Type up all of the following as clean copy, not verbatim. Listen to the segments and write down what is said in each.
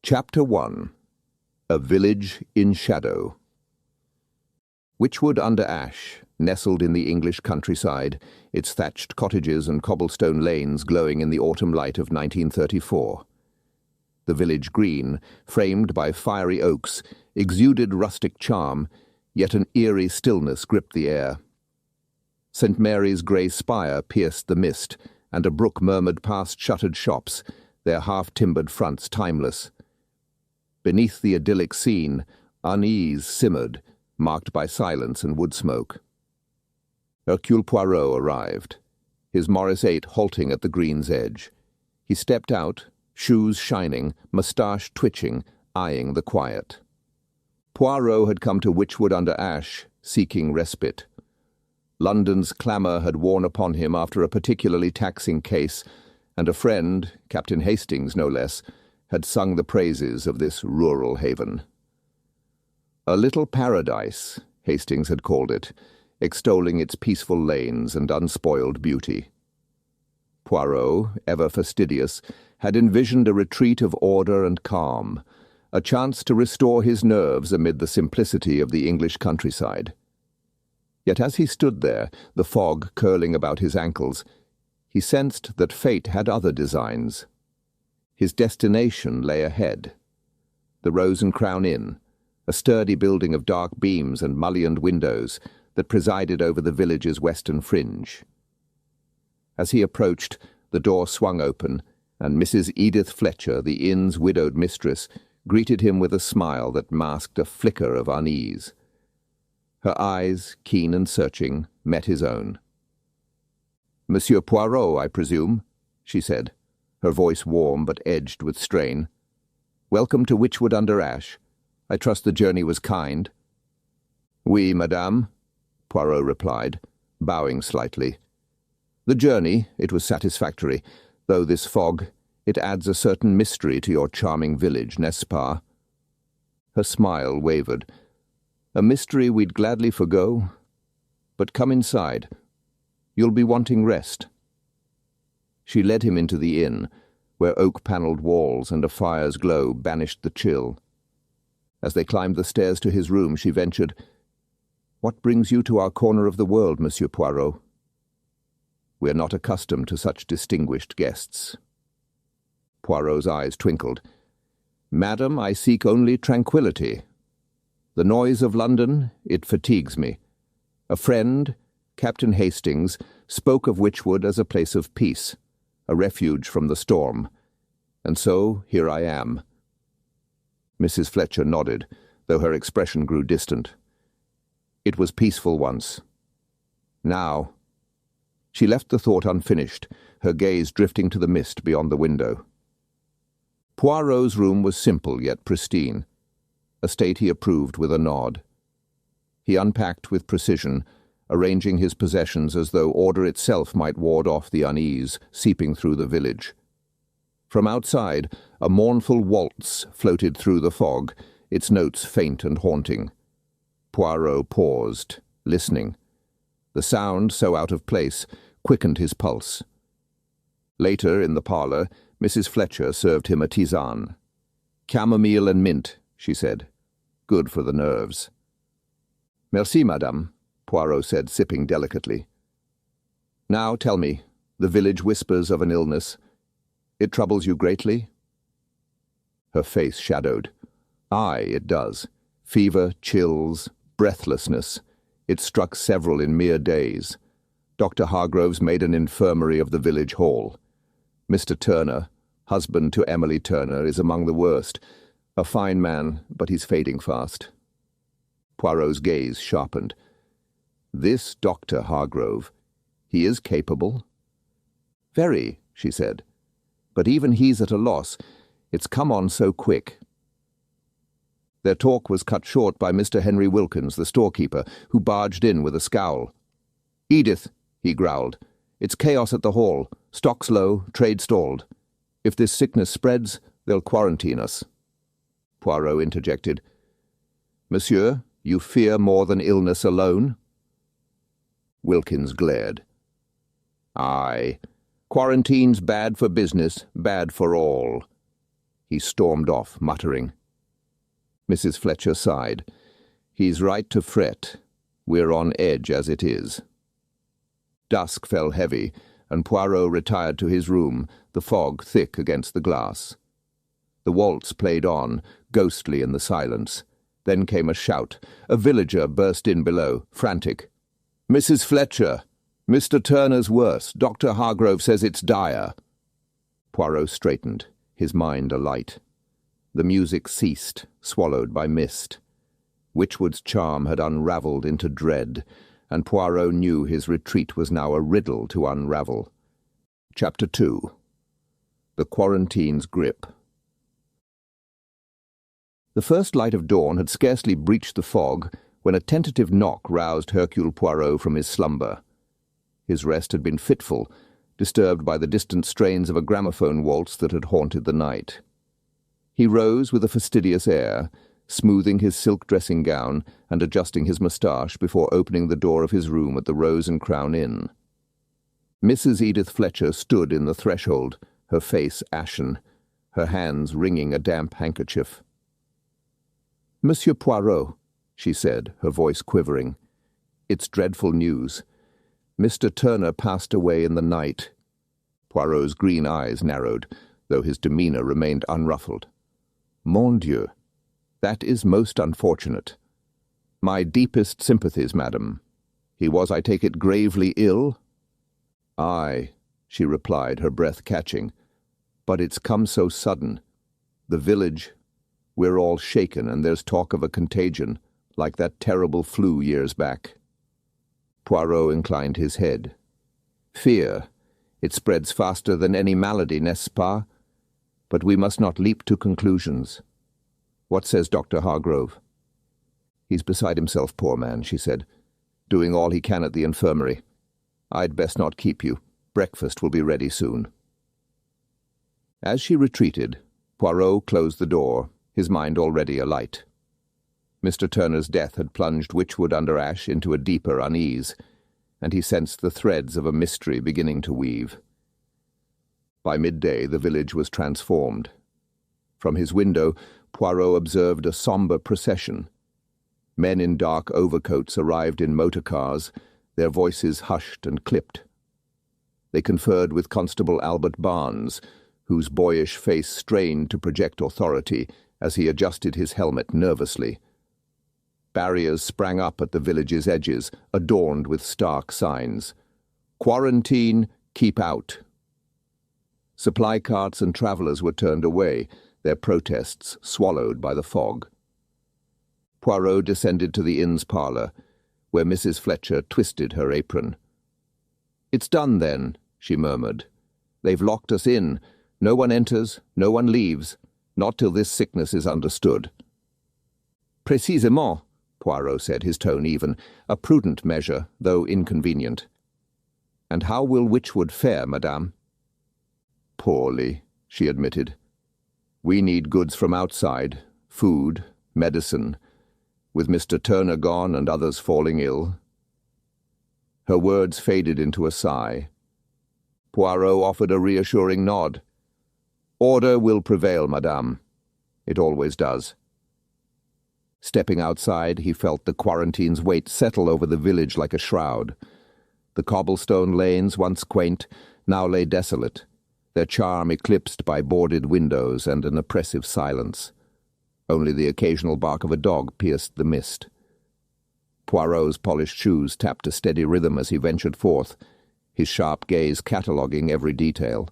Chapter 1. A Village in Shadow. Wychwood-under-Ash, nestled in the English countryside, its thatched cottages and cobblestone lanes glowing in the autumn light of 1934. The village green, framed by fiery oaks, exuded rustic charm, yet an eerie stillness gripped the air. St. Mary's grey spire pierced the mist, and a brook murmured past shuttered shops, their half-timbered fronts timeless. Beneath the idyllic scene, unease simmered, marked by silence and wood smoke. Hercule Poirot arrived, his Morris 8 halting at the green's edge. He stepped out, shoes shining, moustache twitching, eyeing the quiet. Poirot had come to Wychwood-under-Ash, seeking respite. London's clamour had worn upon him after a particularly taxing case, and a friend, Captain Hastings no less, had sung the praises of this rural haven. A little paradise, Hastings had called it, extolling its peaceful lanes and unspoiled beauty. Poirot, ever fastidious, had envisioned a retreat of order and calm, a chance to restore his nerves amid the simplicity of the English countryside. Yet as he stood there, the fog curling about his ankles, he sensed that fate had other designs. His destination lay ahead. The Rose and Crown Inn, a sturdy building of dark beams and mullioned windows that presided over the village's western fringe. As he approached, the door swung open, and Mrs. Edith Fletcher, the inn's widowed mistress, greeted him with a smile that masked a flicker of unease. Her eyes, keen and searching, met his own. "Monsieur Poirot, I presume," she said, her voice warm but edged with strain. "Welcome to Wychwood-under-Ash. I trust the journey was kind." "Oui, madame," Poirot replied, bowing slightly. "The journey, it was satisfactory, though this fog, it adds a certain mystery to your charming village, n'est-ce pas?" Her smile wavered. "A mystery we'd gladly forgo. But come inside. You'll be wanting rest." She led him into the inn, where oak-panelled walls and a fire's glow banished the chill. As they climbed the stairs to his room, she ventured, "What brings you to our corner of the world, Monsieur Poirot?" "We're not accustomed to such distinguished guests." Poirot's eyes twinkled. "Madam, I seek only tranquillity. The noise of London, it fatigues me. A friend, Captain Hastings, spoke of Wychwood as a place of peace, a refuge from the storm. And so here I am." Mrs. Fletcher nodded, though her expression grew distant. "It was peaceful once. Now—" She left the thought unfinished, her gaze drifting to the mist beyond the window. Poirot's room was simple yet pristine, a state he approved with a nod. He unpacked with precision, arranging his possessions as though order itself might ward off the unease seeping through the village. From outside, a mournful waltz floated through the fog, its notes faint and haunting. Poirot paused, listening. The sound, so out of place, quickened his pulse. Later, in the parlour, Mrs. Fletcher served him a tisane. "Chamomile and mint," she said. "Good for the nerves." "Merci, madame," Poirot said, sipping delicately. "Now tell me, the village whispers of an illness. It troubles you greatly?" Her face shadowed. "Aye, it does. Fever, chills, breathlessness. It struck several in mere days. Dr. Hargroves made an infirmary of the village hall. Mr. Turner, husband to Emily Turner, is among the worst. A fine man, but he's fading fast." Poirot's gaze sharpened. "This Dr. Hargrove, he is capable?" "Very," she said. "But even he's at a loss. It's come on so quick." Their talk was cut short by Mr. Henry Wilkins, the storekeeper, who barged in with a scowl. "Edith," he growled, "it's chaos at the hall. Stock's low, trade stalled. If this sickness spreads, they'll quarantine us." Poirot interjected. "Monsieur, you fear more than illness alone?" Wilkins glared. "Aye. Quarantine's bad for business, bad for all." He stormed off, muttering. Mrs. Fletcher sighed. He's right to fret. We're on edge as it is. Dusk fell heavy, and Poirot retired to his room, the fog thick against the glass. The waltz played on, ghostly in the silence. Then came a shout. A villager burst in below, frantic. "Mrs. Fletcher! Mr. Turner's worse. Dr. Hargrove says it's dire." Poirot straightened, his mind alight. The music ceased, swallowed by mist. Witchwood's charm had unravelled into dread, and Poirot knew his retreat was now a riddle to unravel. Chapter 2. The Quarantine's Grip. The first light of dawn had scarcely breached the fog when a tentative knock roused Hercule Poirot from his slumber. His rest had been fitful, disturbed by the distant strains of a gramophone waltz that had haunted the night. He rose with a fastidious air, smoothing his silk dressing-gown and adjusting his moustache before opening the door of his room at the Rose and Crown Inn. Mrs. Edith Fletcher stood in the threshold, her face ashen, her hands wringing a damp handkerchief. "Monsieur Poirot," she said, her voice quivering, "it's dreadful news. Mr. Turner passed away in the night." Poirot's green eyes narrowed, though his demeanour remained unruffled. "Mon Dieu, that is most unfortunate. My deepest sympathies, madam. He was, I take it, gravely ill?" "Aye," she replied, her breath catching. "But it's come so sudden. The village, we're all shaken, and there's talk of a contagion, like that terrible flu years back." Poirot inclined his head. "Fear. It spreads faster than any malady, n'est-ce pas? But we must not leap to conclusions. What says Dr. Hargrove?" "He's beside himself, poor man," she said, "doing all he can at the infirmary. I'd best not keep you. Breakfast will be ready soon." As she retreated, Poirot closed the door, his mind already alight. Mr. Turner's death had plunged Witchwood under Ash into a deeper unease, and he sensed the threads of a mystery beginning to weave. By midday the village was transformed. From his window, Poirot observed a sombre procession. Men in dark overcoats arrived in motor cars, their voices hushed and clipped. They conferred with Constable Albert Barnes, whose boyish face strained to project authority as he adjusted his helmet nervously. Barriers sprang up at the village's edges, adorned with stark signs. "Quarantine, keep out." Supply carts and travellers were turned away, their protests swallowed by the fog. Poirot descended to the inn's parlour, where Mrs. Fletcher twisted her apron. "It's done, then," she murmured. "They've locked us in. No one enters, no one leaves, not till this sickness is understood." "Précisément," Poirot said, his tone even, "a prudent measure, though inconvenient." "And how will Witchwood fare, madame?" "Poorly," she admitted. "We need goods from outside, food, medicine, with Mr. Turner gone and others falling ill." Her words faded into a sigh. Poirot offered a reassuring nod. "Order will prevail, madame. It always does." Stepping outside, he felt the quarantine's weight settle over the village like a shroud. The cobblestone lanes, once quaint, now lay desolate, their charm eclipsed by boarded windows and an oppressive silence. Only the occasional bark of a dog pierced the mist. Poirot's polished shoes tapped a steady rhythm as he ventured forth, his sharp gaze cataloguing every detail.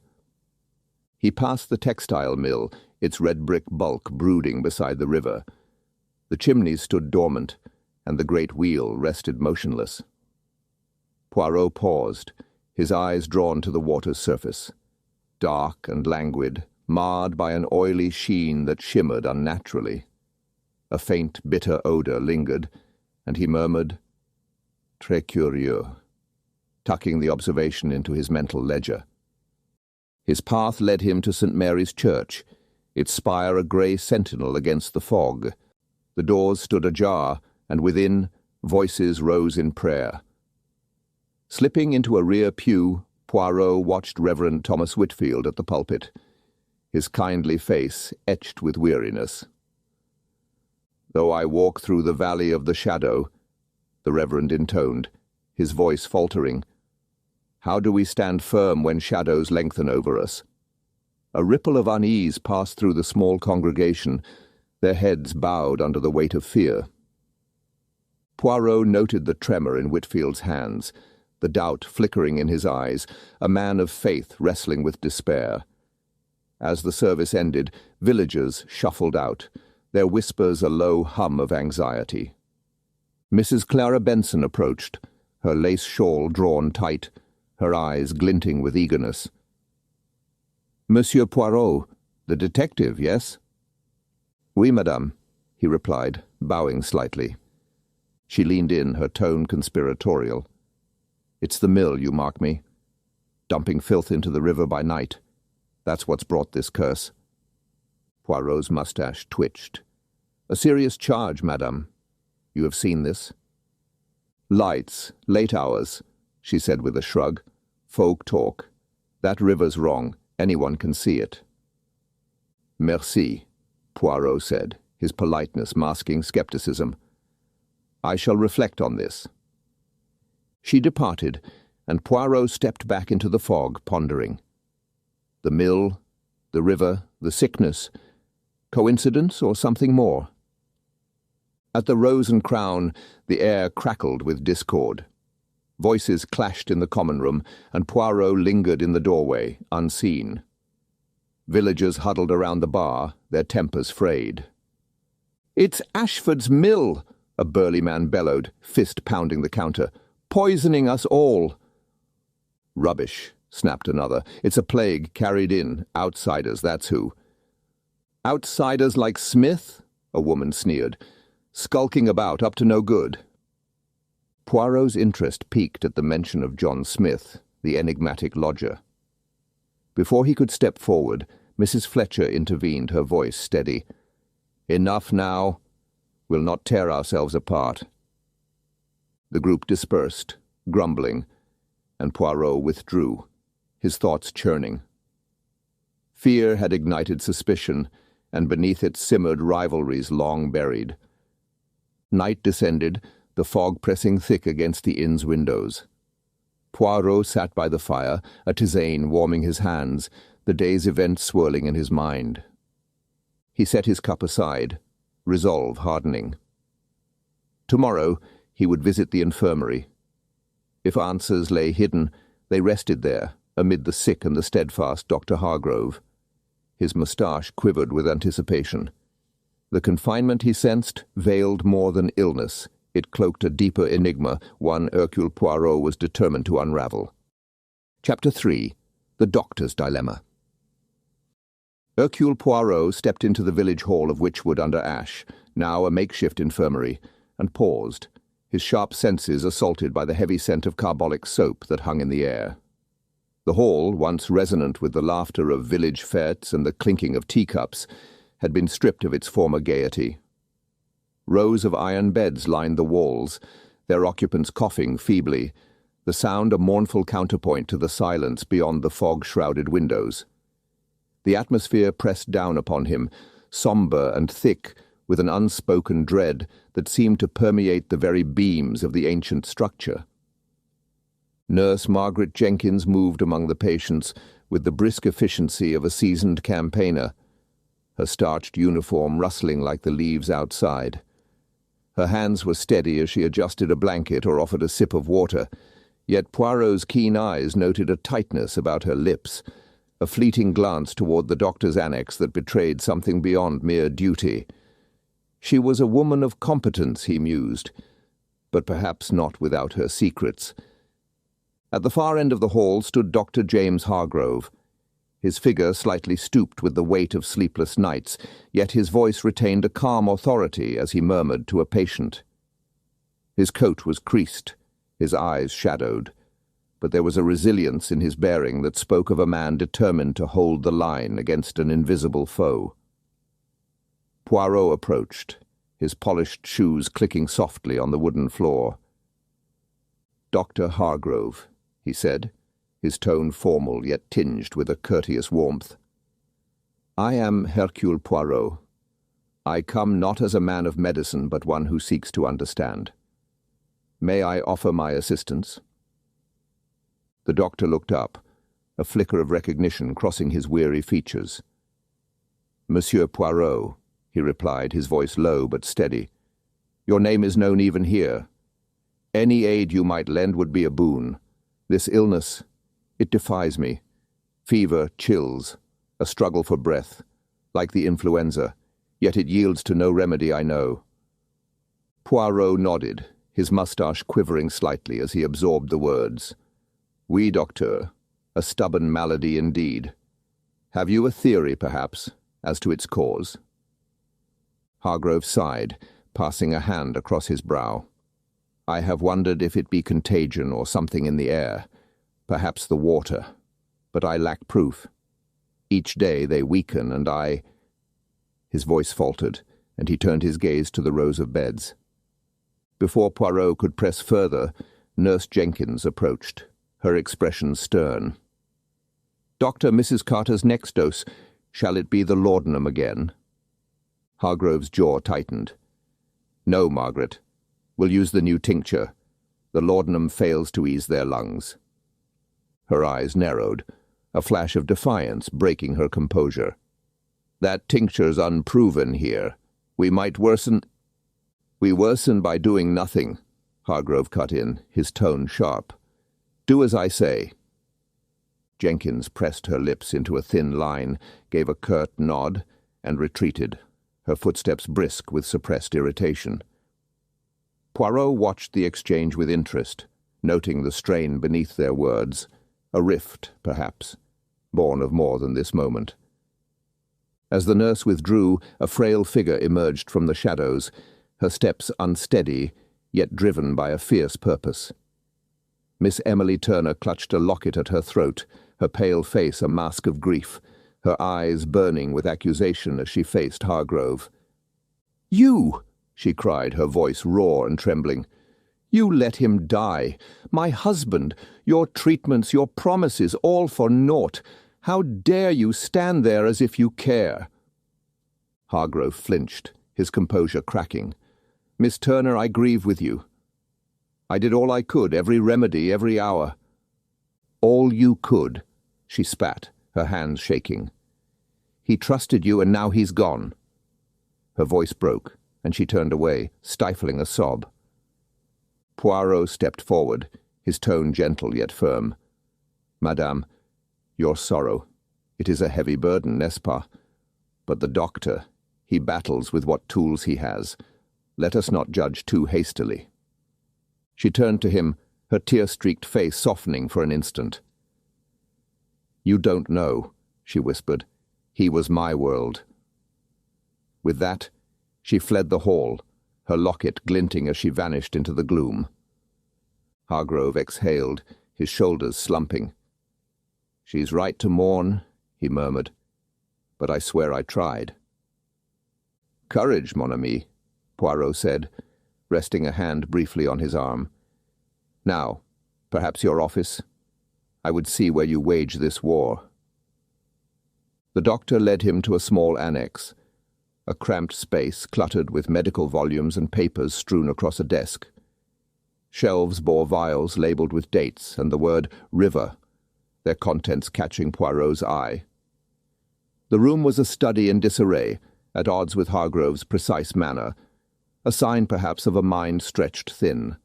He passed the textile mill, its red brick bulk brooding beside the river. The chimneys stood dormant, and the great wheel rested motionless. Poirot paused, his eyes drawn to the water's surface. Dark and languid, marred by an oily sheen that shimmered unnaturally. A faint, bitter odour lingered, and he murmured, "Très curieux," tucking the observation into his mental ledger. His path led him to St. Mary's Church, its spire a grey sentinel against the fog. The doors stood ajar, and within, voices rose in prayer. Slipping into a rear pew, Poirot watched Reverend Thomas Whitfield at the pulpit. his kindly face etched with weariness. "Though I walk through the valley of the shadow," the Reverend intoned, his voice faltering, "how do we stand firm when shadows lengthen over us?" A ripple of unease passed through the small congregation, their heads bowed under the weight of fear. Poirot noted the tremor in Whitfield's hands, the doubt flickering in his eyes, a man of faith wrestling with despair. As the service ended, villagers shuffled out, their whispers a low hum of anxiety. Mrs. Clara Benson approached, her lace shawl drawn tight, her eyes glinting with eagerness. "Monsieur Poirot, the detective, yes?" "Oui, madame," he replied, bowing slightly. She leaned in, her tone conspiratorial. "It's the mill, you mark me. Dumping filth into the river by night. That's what's brought this curse." Poirot's mustache twitched. "A serious charge, madame. You have seen this?" "Lights, late hours," she said with a shrug. "Folk talk. That river's wrong. Anyone can see it." "Merci," Poirot said, his politeness masking skepticism. "I shall reflect on this." She departed, and Poirot stepped back into the fog, pondering. The mill, the river, the sickness. Coincidence or something more? At the Rose and Crown, the air crackled with discord. Voices clashed in the common room, and Poirot lingered in the doorway, unseen. Villagers huddled around the bar, their tempers frayed. "It's Ashford's mill," a burly man bellowed, fist pounding the counter. "Poisoning us all." "Rubbish," snapped another. "It's a plague carried in. Outsiders, that's who." "Outsiders like Smith?" a woman sneered. "Skulking about, up to no good." Poirot's interest piqued at the mention of John Smith, the enigmatic lodger. Before he could step forward, Mrs. Fletcher intervened, her voice steady. "Enough now. We'll not tear ourselves apart." The group dispersed, grumbling, and Poirot withdrew, his thoughts churning. Fear had ignited suspicion, and beneath it simmered rivalries long buried. Night descended, the fog pressing thick against the inn's windows. Poirot sat by the fire, a tisane warming his hands, the day's events swirling in his mind. He set his cup aside, resolve hardening. Tomorrow he would visit the infirmary. If answers lay hidden, they rested there, amid the sick and the steadfast Dr. Hargrove. His moustache quivered with anticipation. The confinement he sensed veiled more than illness. It cloaked a deeper enigma, one Hercule Poirot was determined to unravel. Chapter 3. The Doctor's Dilemma. Hercule Poirot stepped into the village hall of Witchwood-under-Ash, now a makeshift infirmary, and paused, his sharp senses assaulted by the heavy scent of carbolic soap that hung in the air. The hall, once resonant with the laughter of village fêtes and the clinking of teacups, had been stripped of its former gaiety. Rows of iron beds lined the walls, their occupants coughing feebly, the sound a mournful counterpoint to the silence beyond the fog-shrouded windows. The atmosphere pressed down upon him, sombre and thick, with an unspoken dread that seemed to permeate the very beams of the ancient structure. Nurse Margaret Jenkins moved among the patients with the brisk efficiency of a seasoned campaigner, her starched uniform rustling like the leaves outside. Her hands were steady as she adjusted a blanket or offered a sip of water, yet Poirot's keen eyes noted a tightness about her lips, a fleeting glance toward the doctor's annex that betrayed something beyond mere duty. She was a woman of competence, he mused, but perhaps not without her secrets. At the far end of the hall stood Dr. James Hargrove, his figure slightly stooped with the weight of sleepless nights, yet his voice retained a calm authority as he murmured to a patient. His coat was creased, his eyes shadowed, but there was a resilience in his bearing that spoke of a man determined to hold the line against an invisible foe. Poirot approached, his polished shoes clicking softly on the wooden floor. "Dr. Hargrove," he said, his tone formal yet tinged with a courteous warmth. I am Hercule Poirot. I come not as a man of medicine, but one who seeks to understand. May I offer my assistance?" The doctor looked up, a flicker of recognition crossing his weary features. "Monsieur Poirot," he replied, his voice low but steady. "Your name is known even here. Any aid you might lend would be a boon. This illness, it defies me. Fever, chills, a struggle for breath, like the influenza, yet it yields to no remedy I know." Poirot nodded, his moustache quivering slightly as he absorbed the words. "Oui, docteur, a stubborn malady indeed. Have you a theory, perhaps, as to its cause?" Hargrove sighed, passing a hand across his brow. "I have wondered if it be contagion or something in the air, perhaps the water, but I lack proof. Each day they weaken, and I—" His voice faltered, and he turned his gaze to the rows of beds. Before Poirot could press further, Nurse Jenkins approached, her expression stern. "Doctor, Mrs. Carter's next dose. Shall it be the laudanum again?" Hargrove's jaw tightened. "No, Margaret. We'll use the new tincture. The laudanum fails to ease their lungs." Her eyes narrowed, a flash of defiance breaking her composure. "That tincture's unproven here. We might worsen—" "We worsen by doing nothing," Hargrove cut in, his tone sharp. "Do as I say." Jenkins pressed her lips into a thin line, gave a curt nod, and retreated, her footsteps brisk with suppressed irritation. Poirot watched the exchange with interest, noting the strain beneath their words, a rift, perhaps, born of more than this moment. As the nurse withdrew, a frail figure emerged from the shadows, her steps unsteady, yet driven by a fierce purpose. Miss Emily Turner clutched a locket at her throat, her pale face a mask of grief, her eyes burning with accusation as she faced Hargrove. "You!" she cried, her voice raw and trembling. "You let him die. My husband, your treatments, your promises, all for naught. How dare you stand there as if you care?" Hargrove flinched, his composure cracking. "Miss Turner, I grieve with you. I did all I could, every remedy, every hour." "All you could," she spat, her hands shaking. "He trusted you, and now he's gone." Her voice broke, and she turned away, stifling a sob. Poirot stepped forward, his tone gentle yet firm. "Madame, your sorrow. It is a heavy burden, n'est-ce pas? But the doctor, he battles with what tools he has. Let us not judge too hastily." She turned to him, her tear-streaked face softening for an instant. "You don't know," she whispered. "He was my world." With that, she fled the hall, her locket glinting as she vanished into the gloom. Hargrove exhaled, his shoulders slumping. "She's right to mourn," he murmured, "but I swear I tried." "Courage, mon ami," Poirot said, resting a hand briefly on his arm. "Now, perhaps your office? I would see where you wage this war." The doctor led him to a small annex, a cramped space cluttered with medical volumes and papers strewn across a desk. Shelves bore vials labelled with dates and the word "River," their contents catching Poirot's eye. The room was a study in disarray, at odds with Hargrove's precise manner, a sign perhaps of a mind stretched thin.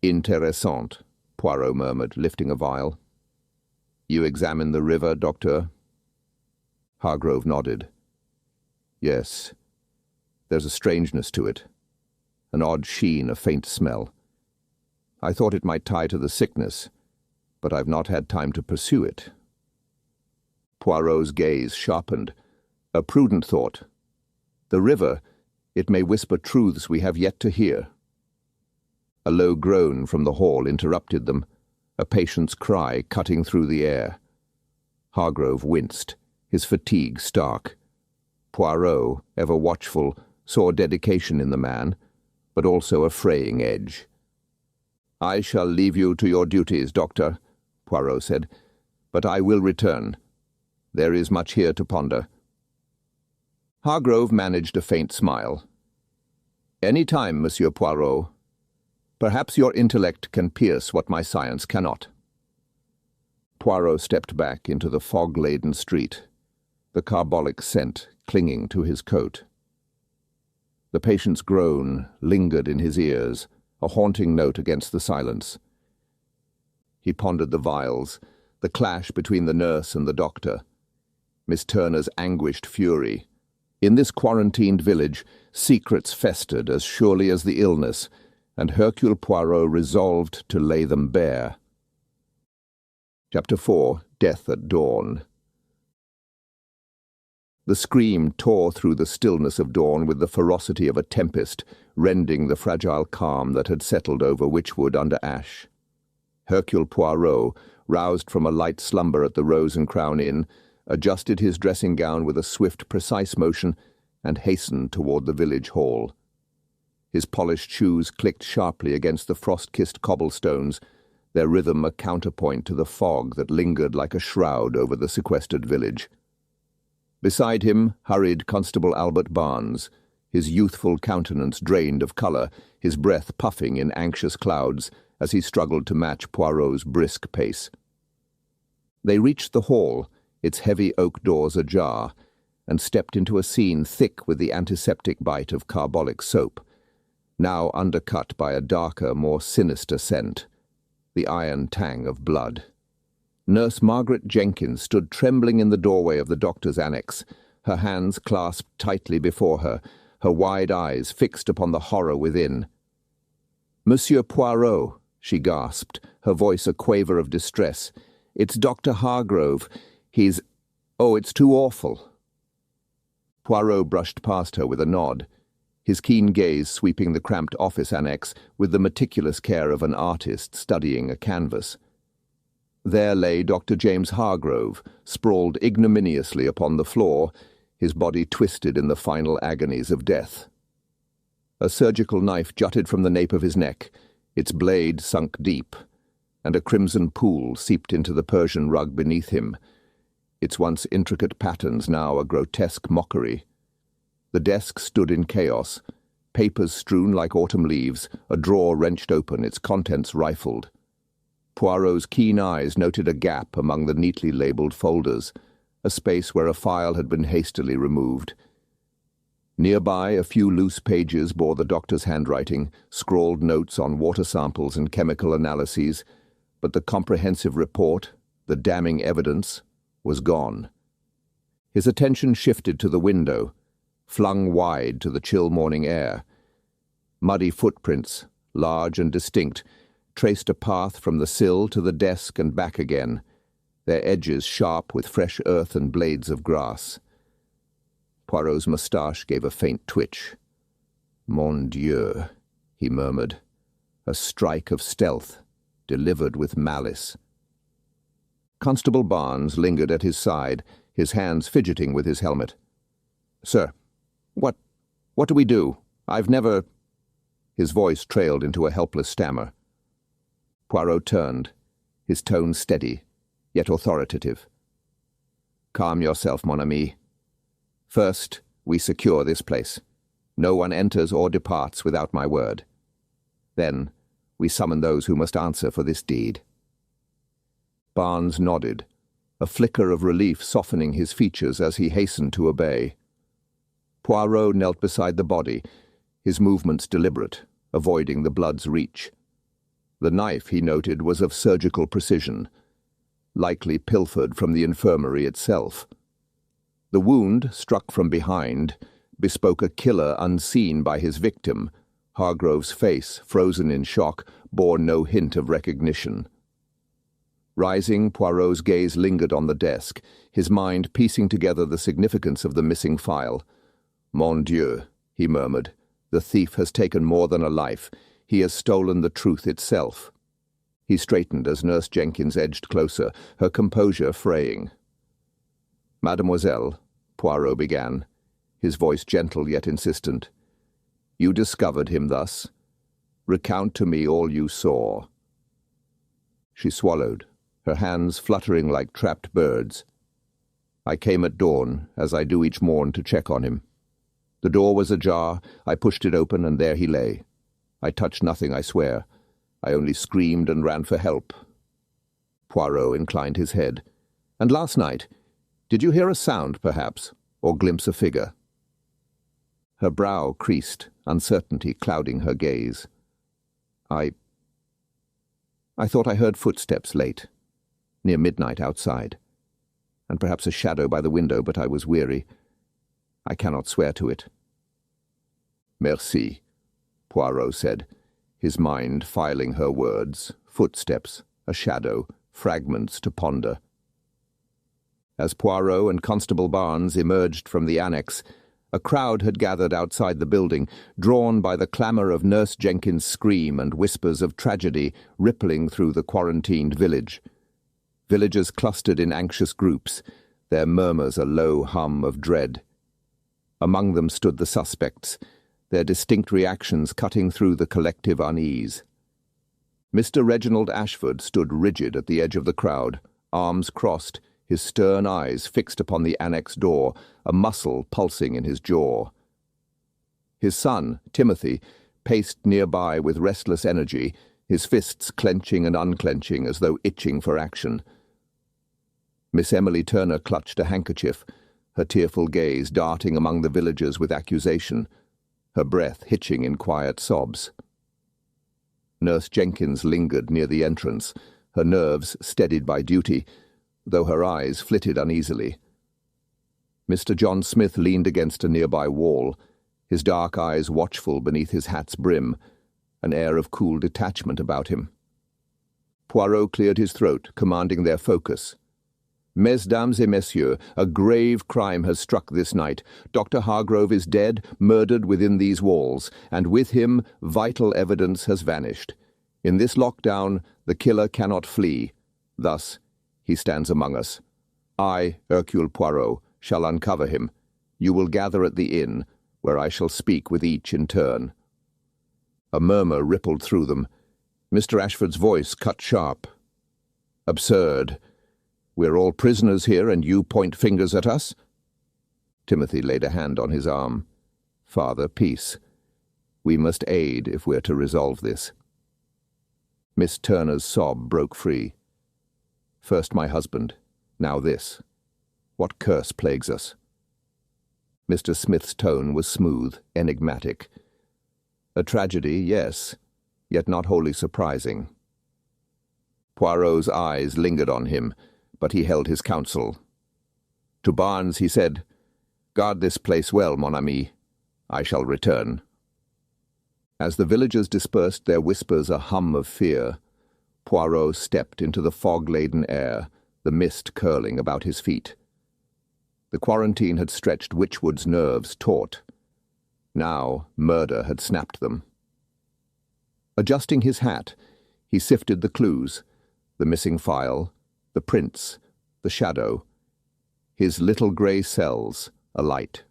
"Intéressant," Poirot murmured, lifting a vial. "You examine the river, doctor?" Hargrove nodded. "Yes. There's a strangeness to it. An odd sheen, a faint smell. I thought it might tie to the sickness, but I've not had time to pursue it." Poirot's gaze sharpened. A prudent thought. The river, it may whisper truths we have yet to hear. A low groan from the hall interrupted them, a patient's cry cutting through the air. Hargrove winced, his fatigue stark. Poirot, ever watchful, saw dedication in the man, but also a fraying edge. "I shall leave you to your duties, doctor," Poirot said, "but I will return. There is much here to ponder." Hargrove managed a faint smile. "Any time, Monsieur Poirot. Perhaps your intellect can pierce what my science cannot." Poirot stepped back into the fog-laden street, the carbolic scent clinging to his coat. The patient's groan lingered in his ears, a haunting note against the silence. He pondered the vials, the clash between the nurse and the doctor, Miss Turner's anguished fury. In this quarantined village, secrets festered as surely as the illness, and Hercule Poirot resolved to lay them bare. Chapter 4. Death at Dawn. The scream tore through the stillness of dawn with the ferocity of a tempest, rending the fragile calm that had settled over Witchwood under ash. Hercule Poirot, roused from a light slumber at the Rose and Crown Inn, adjusted his dressing gown with a swift, precise motion, and hastened toward the village hall. His polished shoes clicked sharply against the frost-kissed cobblestones, their rhythm a counterpoint to the fog that lingered like a shroud over the sequestered village. Beside him hurried Constable Albert Barnes, his youthful countenance drained of colour, his breath puffing in anxious clouds as he struggled to match Poirot's brisk pace. They reached the hall, its heavy oak doors ajar, and stepped into a scene thick with the antiseptic bite of carbolic soap, now undercut by a darker, more sinister scent, the iron tang of blood. Nurse Margaret Jenkins stood trembling in the doorway of the doctor's annex, her hands clasped tightly before her, her wide eyes fixed upon the horror within. "Monsieur Poirot," she gasped, her voice a quaver of distress. "It's Dr. Hargrove. He's... Oh, it's too awful." Poirot brushed past her with a nod, his keen gaze sweeping the cramped office annex with the meticulous care of an artist studying a canvas. There lay Dr. James Hargrove, sprawled ignominiously upon the floor, his body twisted in the final agonies of death. A surgical knife jutted from the nape of his neck, its blade sunk deep, and a crimson pool seeped into the Persian rug beneath him, its once intricate patterns now a grotesque mockery. The desk stood in chaos, papers strewn like autumn leaves, a drawer wrenched open, its contents rifled. Poirot's keen eyes noted a gap among the neatly labelled folders, a space where a file had been hastily removed. Nearby, a few loose pages bore the doctor's handwriting, scrawled notes on water samples and chemical analyses, but the comprehensive report, the damning evidence, was gone. His attention shifted to the window, flung wide to the chill morning air. Muddy footprints, large and distinct, traced a path from the sill to the desk and back again, their edges sharp with fresh earth and blades of grass. Poirot's moustache gave a faint twitch. "Mon Dieu," he murmured, "a strike of stealth, delivered with malice." Constable Barnes lingered at his side, his hands fidgeting with his helmet. "Sir, what do we do? I've never—" His voice trailed into a helpless stammer. Poirot turned, his tone steady, yet authoritative. "Calm yourself, mon ami. First, we secure this place. No one enters or departs without my word. Then, we summon those who must answer for this deed." Barnes nodded, a flicker of relief softening his features as he hastened to obey. Poirot knelt beside the body, his movements deliberate, avoiding the blood's reach. The knife, he noted, was of surgical precision, likely pilfered from the infirmary itself. The wound, struck from behind, bespoke a killer unseen by his victim. Hargrove's face, frozen in shock, bore no hint of recognition. Rising, Poirot's gaze lingered on the desk, his mind piecing together the significance of the missing file. "Mon Dieu," he murmured, "the thief has taken more than a life. He has stolen the truth itself." He straightened as Nurse Jenkins edged closer, her composure fraying. "Mademoiselle," Poirot began, his voice gentle yet insistent, "you discovered him thus. Recount to me all you saw." She swallowed, her hands fluttering like trapped birds. I came at dawn, as I do each morn, to check on him. The door was ajar. I pushed it open, and there he lay. I touched nothing, I swear. I only screamed and ran for help. Poirot inclined his head. And last night, did you hear a sound, perhaps, or glimpse a figure? Her brow creased, uncertainty clouding her gaze. I thought I heard footsteps late, near midnight outside, and perhaps a shadow by the window, but I was weary. I cannot swear to it. Merci, Poirot said, his mind filing her words, footsteps, a shadow, fragments to ponder. As Poirot and Constable Barnes emerged from the annex, a crowd had gathered outside the building, drawn by the clamour of Nurse Jenkins' scream and whispers of tragedy rippling through the quarantined village. Villagers clustered in anxious groups, their murmurs a low hum of dread. Among them stood the suspects, their distinct reactions cutting through the collective unease. Mr. Reginald Ashford stood rigid at the edge of the crowd, arms crossed, his stern eyes fixed upon the annex door, a muscle pulsing in his jaw. His son, Timothy, paced nearby with restless energy, his fists clenching and unclenching as though itching for action. Miss Emily Turner clutched a handkerchief, her tearful gaze darting among the villagers with accusation, her breath hitching in quiet sobs. Nurse Jenkins lingered near the entrance, her nerves steadied by duty, though her eyes flitted uneasily. Mr. John Smith leaned against a nearby wall, his dark eyes watchful beneath his hat's brim, an air of cool detachment about him. Poirot cleared his throat, commanding their focus. Mesdames et messieurs, a grave crime has struck this night. Dr. Hargrove is dead, murdered within these walls, and with him vital evidence has vanished. In this lockdown, the killer cannot flee. Thus, he stands among us. I, Hercule Poirot, shall uncover him. You will gather at the inn, where I shall speak with each in turn. A murmur rippled through them. Mr. Ashford's voice cut sharp. Absurd. We're all prisoners here, and you point fingers at us? Timothy laid a hand on his arm. Father, peace. We must aid if we're to resolve this. Miss Turner's sob broke free. First my husband, now this. What curse plagues us? Mr. Smith's tone was smooth, enigmatic. A tragedy, yes, yet not wholly surprising. Poirot's eyes lingered on him, but he held his counsel. To Barnes he said, Guard this place well, mon ami. I shall return. As the villagers dispersed their whispers a hum of fear, Poirot stepped into the fog-laden air, the mist curling about his feet. The quarantine had stretched Witchwood's nerves taut. Now murder had snapped them. Adjusting his hat, he sifted the clues, the missing file, the prints, the shadow, his little grey cells alight.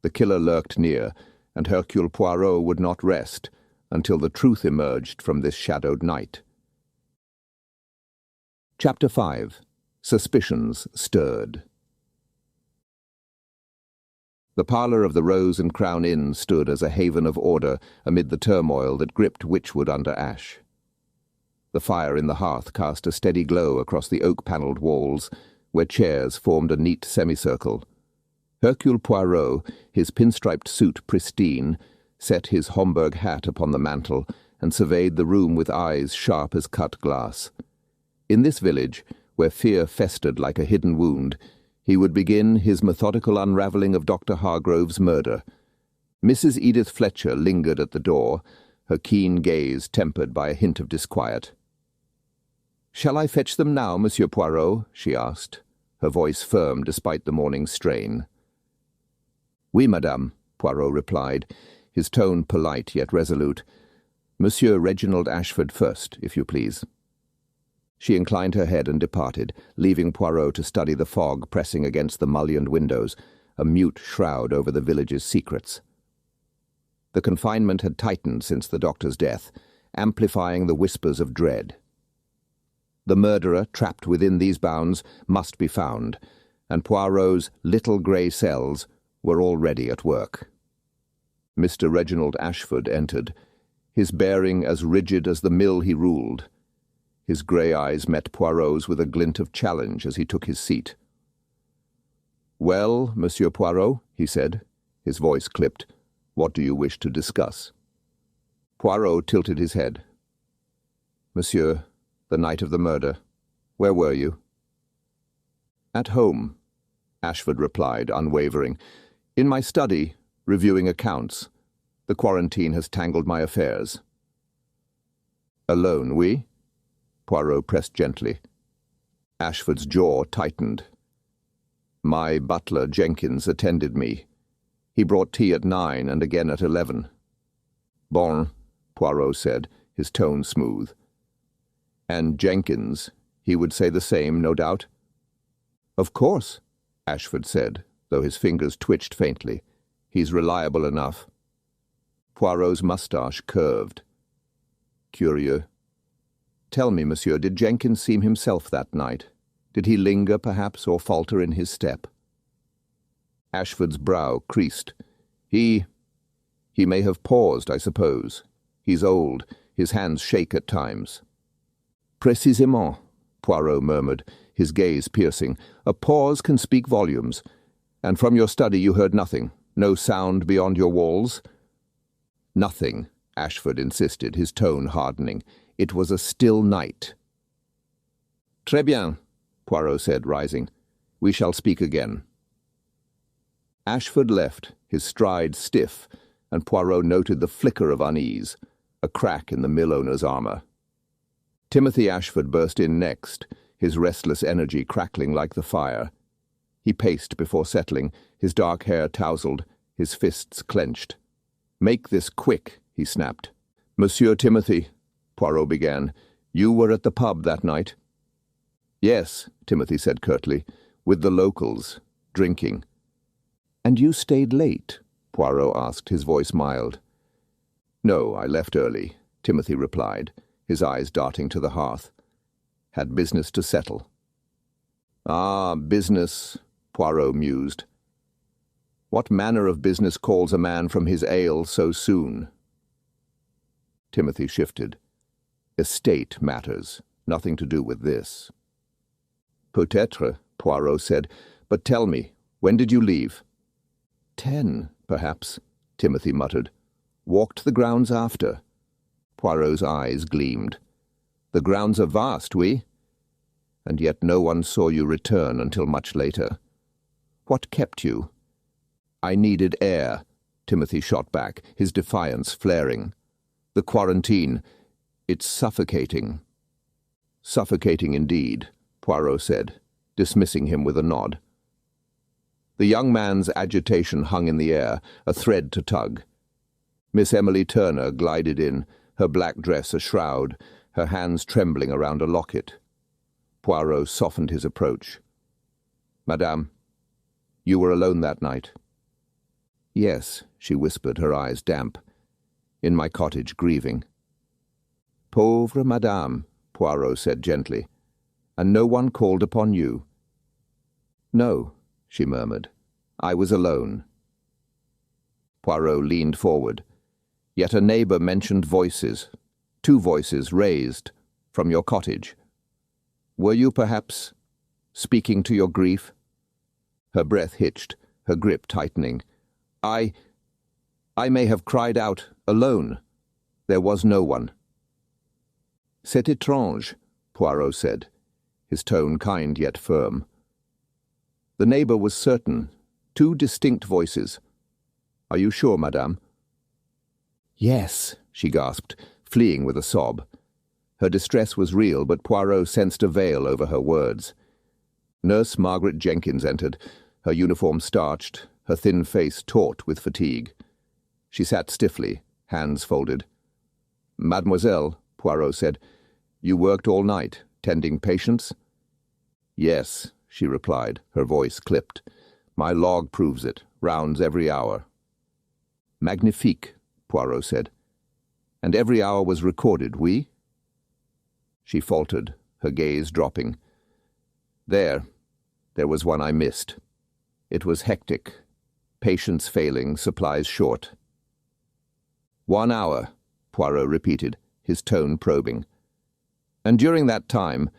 The killer lurked near, and Hercule Poirot would not rest until the truth emerged from this shadowed night. Chapter 5. Suspicions Stirred. The parlour of the Rose and Crown Inn stood as a haven of order amid the turmoil that gripped Witchwood under ash. The fire in the hearth cast a steady glow across the oak-panelled walls, where chairs formed a neat semicircle. Hercule Poirot, his pinstriped suit pristine, set his Homburg hat upon the mantel and surveyed the room with eyes sharp as cut glass. In this village, where fear festered like a hidden wound, he would begin his methodical unravelling of Dr. Hargrove's murder. Mrs. Edith Fletcher lingered at the door, her keen gaze tempered by a hint of disquiet. "Shall I fetch them now, Monsieur Poirot?" she asked, her voice firm despite the morning's strain. "Oui, madame," Poirot replied, his tone polite yet resolute. "Monsieur Reginald Ashford first, if you please." She inclined her head and departed, leaving Poirot to study the fog pressing against the mullioned windows, a mute shroud over the village's secrets. The confinement had tightened since the doctor's death, amplifying the whispers of dread. The murderer, trapped within these bounds, must be found, and Poirot's little grey cells were already at work. Mr. Reginald Ashford entered, his bearing as rigid as the mill he ruled. His grey eyes met Poirot's with a glint of challenge as he took his seat. "Well, Monsieur Poirot," he said, his voice clipped, "what do you wish to discuss?" Poirot tilted his head. "Monsieur, the night of the murder, where were you?" "At home," Ashford replied, unwavering. "In my study, reviewing accounts. The quarantine has tangled my affairs." "Alone, oui?" Poirot pressed gently. Ashford's jaw tightened. "My butler, Jenkins, attended me. He brought tea at 9 and again at 11. "Bon," Poirot said, his tone smooth. "And Jenkins, he would say the same, no doubt?" "Of course," Ashford said, though his fingers twitched faintly. "He's reliable enough." Poirot's moustache curved. "Curieux. Tell me, monsieur, did Jenkins seem himself that night? Did he linger, perhaps, or falter in his step?" Ashford's brow creased. He may have paused, I suppose. He's old. His hands shake at times." "Précisément," Poirot murmured, his gaze piercing. "A pause can speak volumes. And from your study you heard nothing? No sound beyond your walls?" "Nothing," Ashford insisted, his tone hardening. "It was a still night." "Très bien," Poirot said, rising. "We shall speak again." Ashford left, his stride stiff, and Poirot noted the flicker of unease, a crack in the mill owner's armour. Timothy Ashford burst in next, his restless energy crackling like the fire. He paced before settling, his dark hair tousled, his fists clenched. "Make this quick," he snapped. "Monsieur Timothy," Poirot began, "you were at the pub that night?" "Yes," Timothy said curtly, "with the locals, drinking." "And you stayed late?" Poirot asked, his voice mild. "No, I left early," Timothy replied, his eyes darting to the hearth. "Had business to settle." "Ah, business," Poirot mused. "What manner of business calls a man from his ale so soon?" Timothy shifted. "Estate matters, nothing to do with this." "Peut-être," Poirot said, "but tell me, when did you leave?" 10, perhaps," Timothy muttered. "Walked the grounds after." Poirot's eyes gleamed. "The grounds are vast, oui? And yet no one saw you return until much later. What kept you?" "I needed air," Timothy shot back, his defiance flaring. "The quarantine, it's suffocating." "Suffocating indeed," Poirot said, dismissing him with a nod. The young man's agitation hung in the air, a thread to tug. Miss Emily Turner glided in, her black dress a shroud, her hands trembling around a locket. Poirot softened his approach. "Madame, you were alone that night?" "Yes," she whispered, her eyes damp. "In my cottage, grieving." "Pauvre madame," Poirot said gently. "And no one called upon you?" "No," she murmured. "I was alone." Poirot leaned forward. "Yet a neighbour mentioned voices, 2 voices raised, from your cottage. Were you, perhaps, speaking to your grief?" Her breath hitched, her grip tightening. I may have cried out, alone. There was no one." "C'est étrange," Poirot said, his tone kind yet firm. The neighbour was certain. 2 distinct voices. "Are you sure, madame?" "Yes," she gasped, fleeing with a sob. Her distress was real, but Poirot sensed a veil over her words. Nurse Margaret Jenkins entered, her uniform starched, her thin face taut with fatigue. She sat stiffly, hands folded. "Mademoiselle," Poirot said, "you worked all night, tending patients?" "Yes," she replied, her voice clipped. "My log proves it, rounds every hour." "Magnifique," Poirot said. "And every hour was recorded, oui?" She faltered, her gaze dropping. "There. There was one I missed. It was hectic. Patience failing, supplies short. 1 hour, Poirot repeated, his tone probing. And during that time,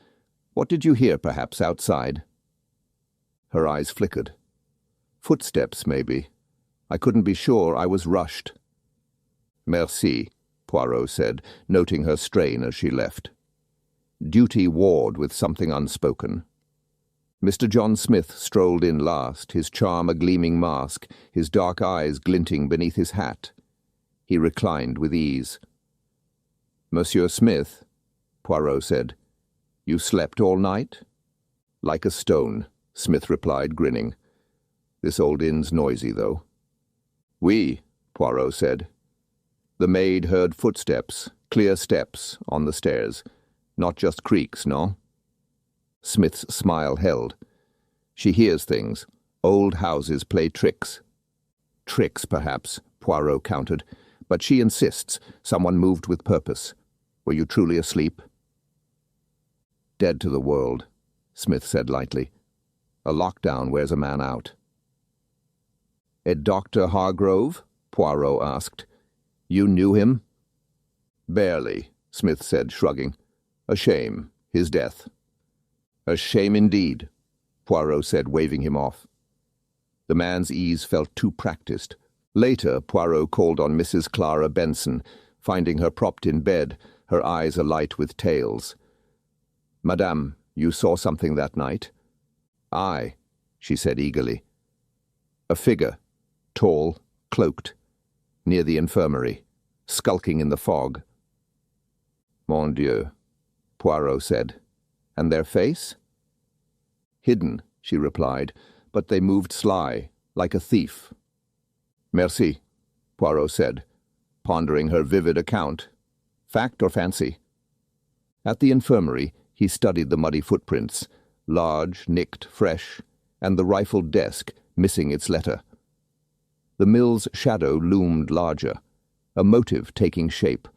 what did you hear, perhaps, outside? Her eyes flickered. Footsteps, maybe. I couldn't be sure. I was rushed. Merci, Poirot said, noting her strain as she left. Duty warred with something unspoken. Mr. John Smith strolled in last, his charm a gleaming mask, his dark eyes glinting beneath his hat. He reclined with ease. Monsieur Smith, Poirot said, you slept all night? Like a stone, Smith replied, grinning. This old inn's noisy, though. Oui, Poirot said. The maid heard footsteps, clear steps, on the stairs. Not just creaks, no? Smith's smile held. She hears things. Old houses play tricks. Tricks, perhaps, Poirot countered, but she insists someone moved with purpose. Were you truly asleep? Dead to the world, Smith said lightly. A lockdown wears a man out. A Dr. Hargrove? Poirot asked. You knew him? Barely, Smith said, shrugging. A shame, his death. A shame indeed, Poirot said, waving him off. The man's ease felt too practiced. Later, Poirot called on Mrs. Clara Benson, finding her propped in bed, her eyes alight with tales. Madame, you saw something that night? Aye, she said eagerly. A figure, tall, cloaked, near the infirmary, skulking in the fog. Mon Dieu, Poirot said. And their face? Hidden, she replied, but they moved sly, like a thief. Merci, Poirot said, pondering her vivid account. Fact or fancy? At the infirmary, he studied the muddy footprints, large, nicked, fresh, and the rifled desk, missing its letter. The mill's shadow loomed larger, a motive taking shape.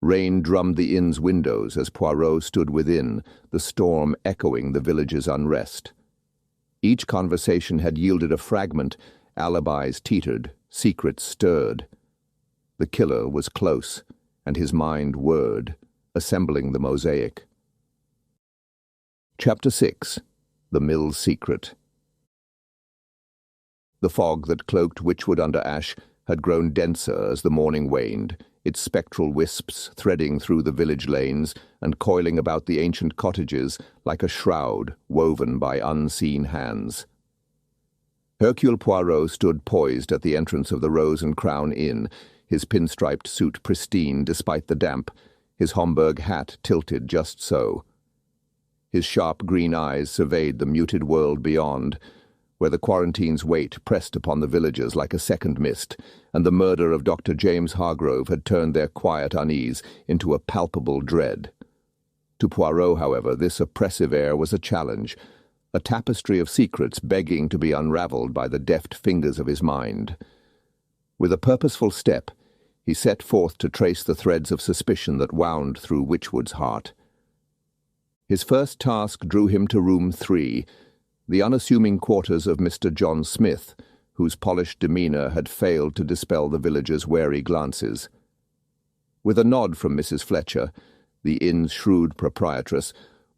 Rain drummed the inn's windows as Poirot stood within, the storm echoing the village's unrest. Each conversation had yielded a fragment, alibis teetered, secrets stirred. The killer was close, and his mind whirred, assembling the mosaic. Chapter 6. The Mill's Secret. The fog that cloaked Witchwood under Ash had grown denser as the morning waned, its spectral wisps threading through the village lanes and coiling about the ancient cottages like a shroud woven by unseen hands. Hercule Poirot stood poised at the entrance of the Rose and Crown Inn, his pinstriped suit pristine despite the damp, his Homburg hat tilted just so. His sharp green eyes surveyed the muted world beyond, where the quarantine's weight pressed upon the villagers like a second mist, and the murder of Dr. James Hargrove had turned their quiet unease into a palpable dread. To Poirot, however, this oppressive air was a challenge, a tapestry of secrets begging to be unravelled by the deft fingers of his mind. With a purposeful step, he set forth to trace the threads of suspicion that wound through Witchwood's heart. His first task drew him to room 3, the unassuming quarters of Mr. John Smith, whose polished demeanour had failed to dispel the villagers' wary glances. With a nod from Mrs. Fletcher, the inn's shrewd proprietress,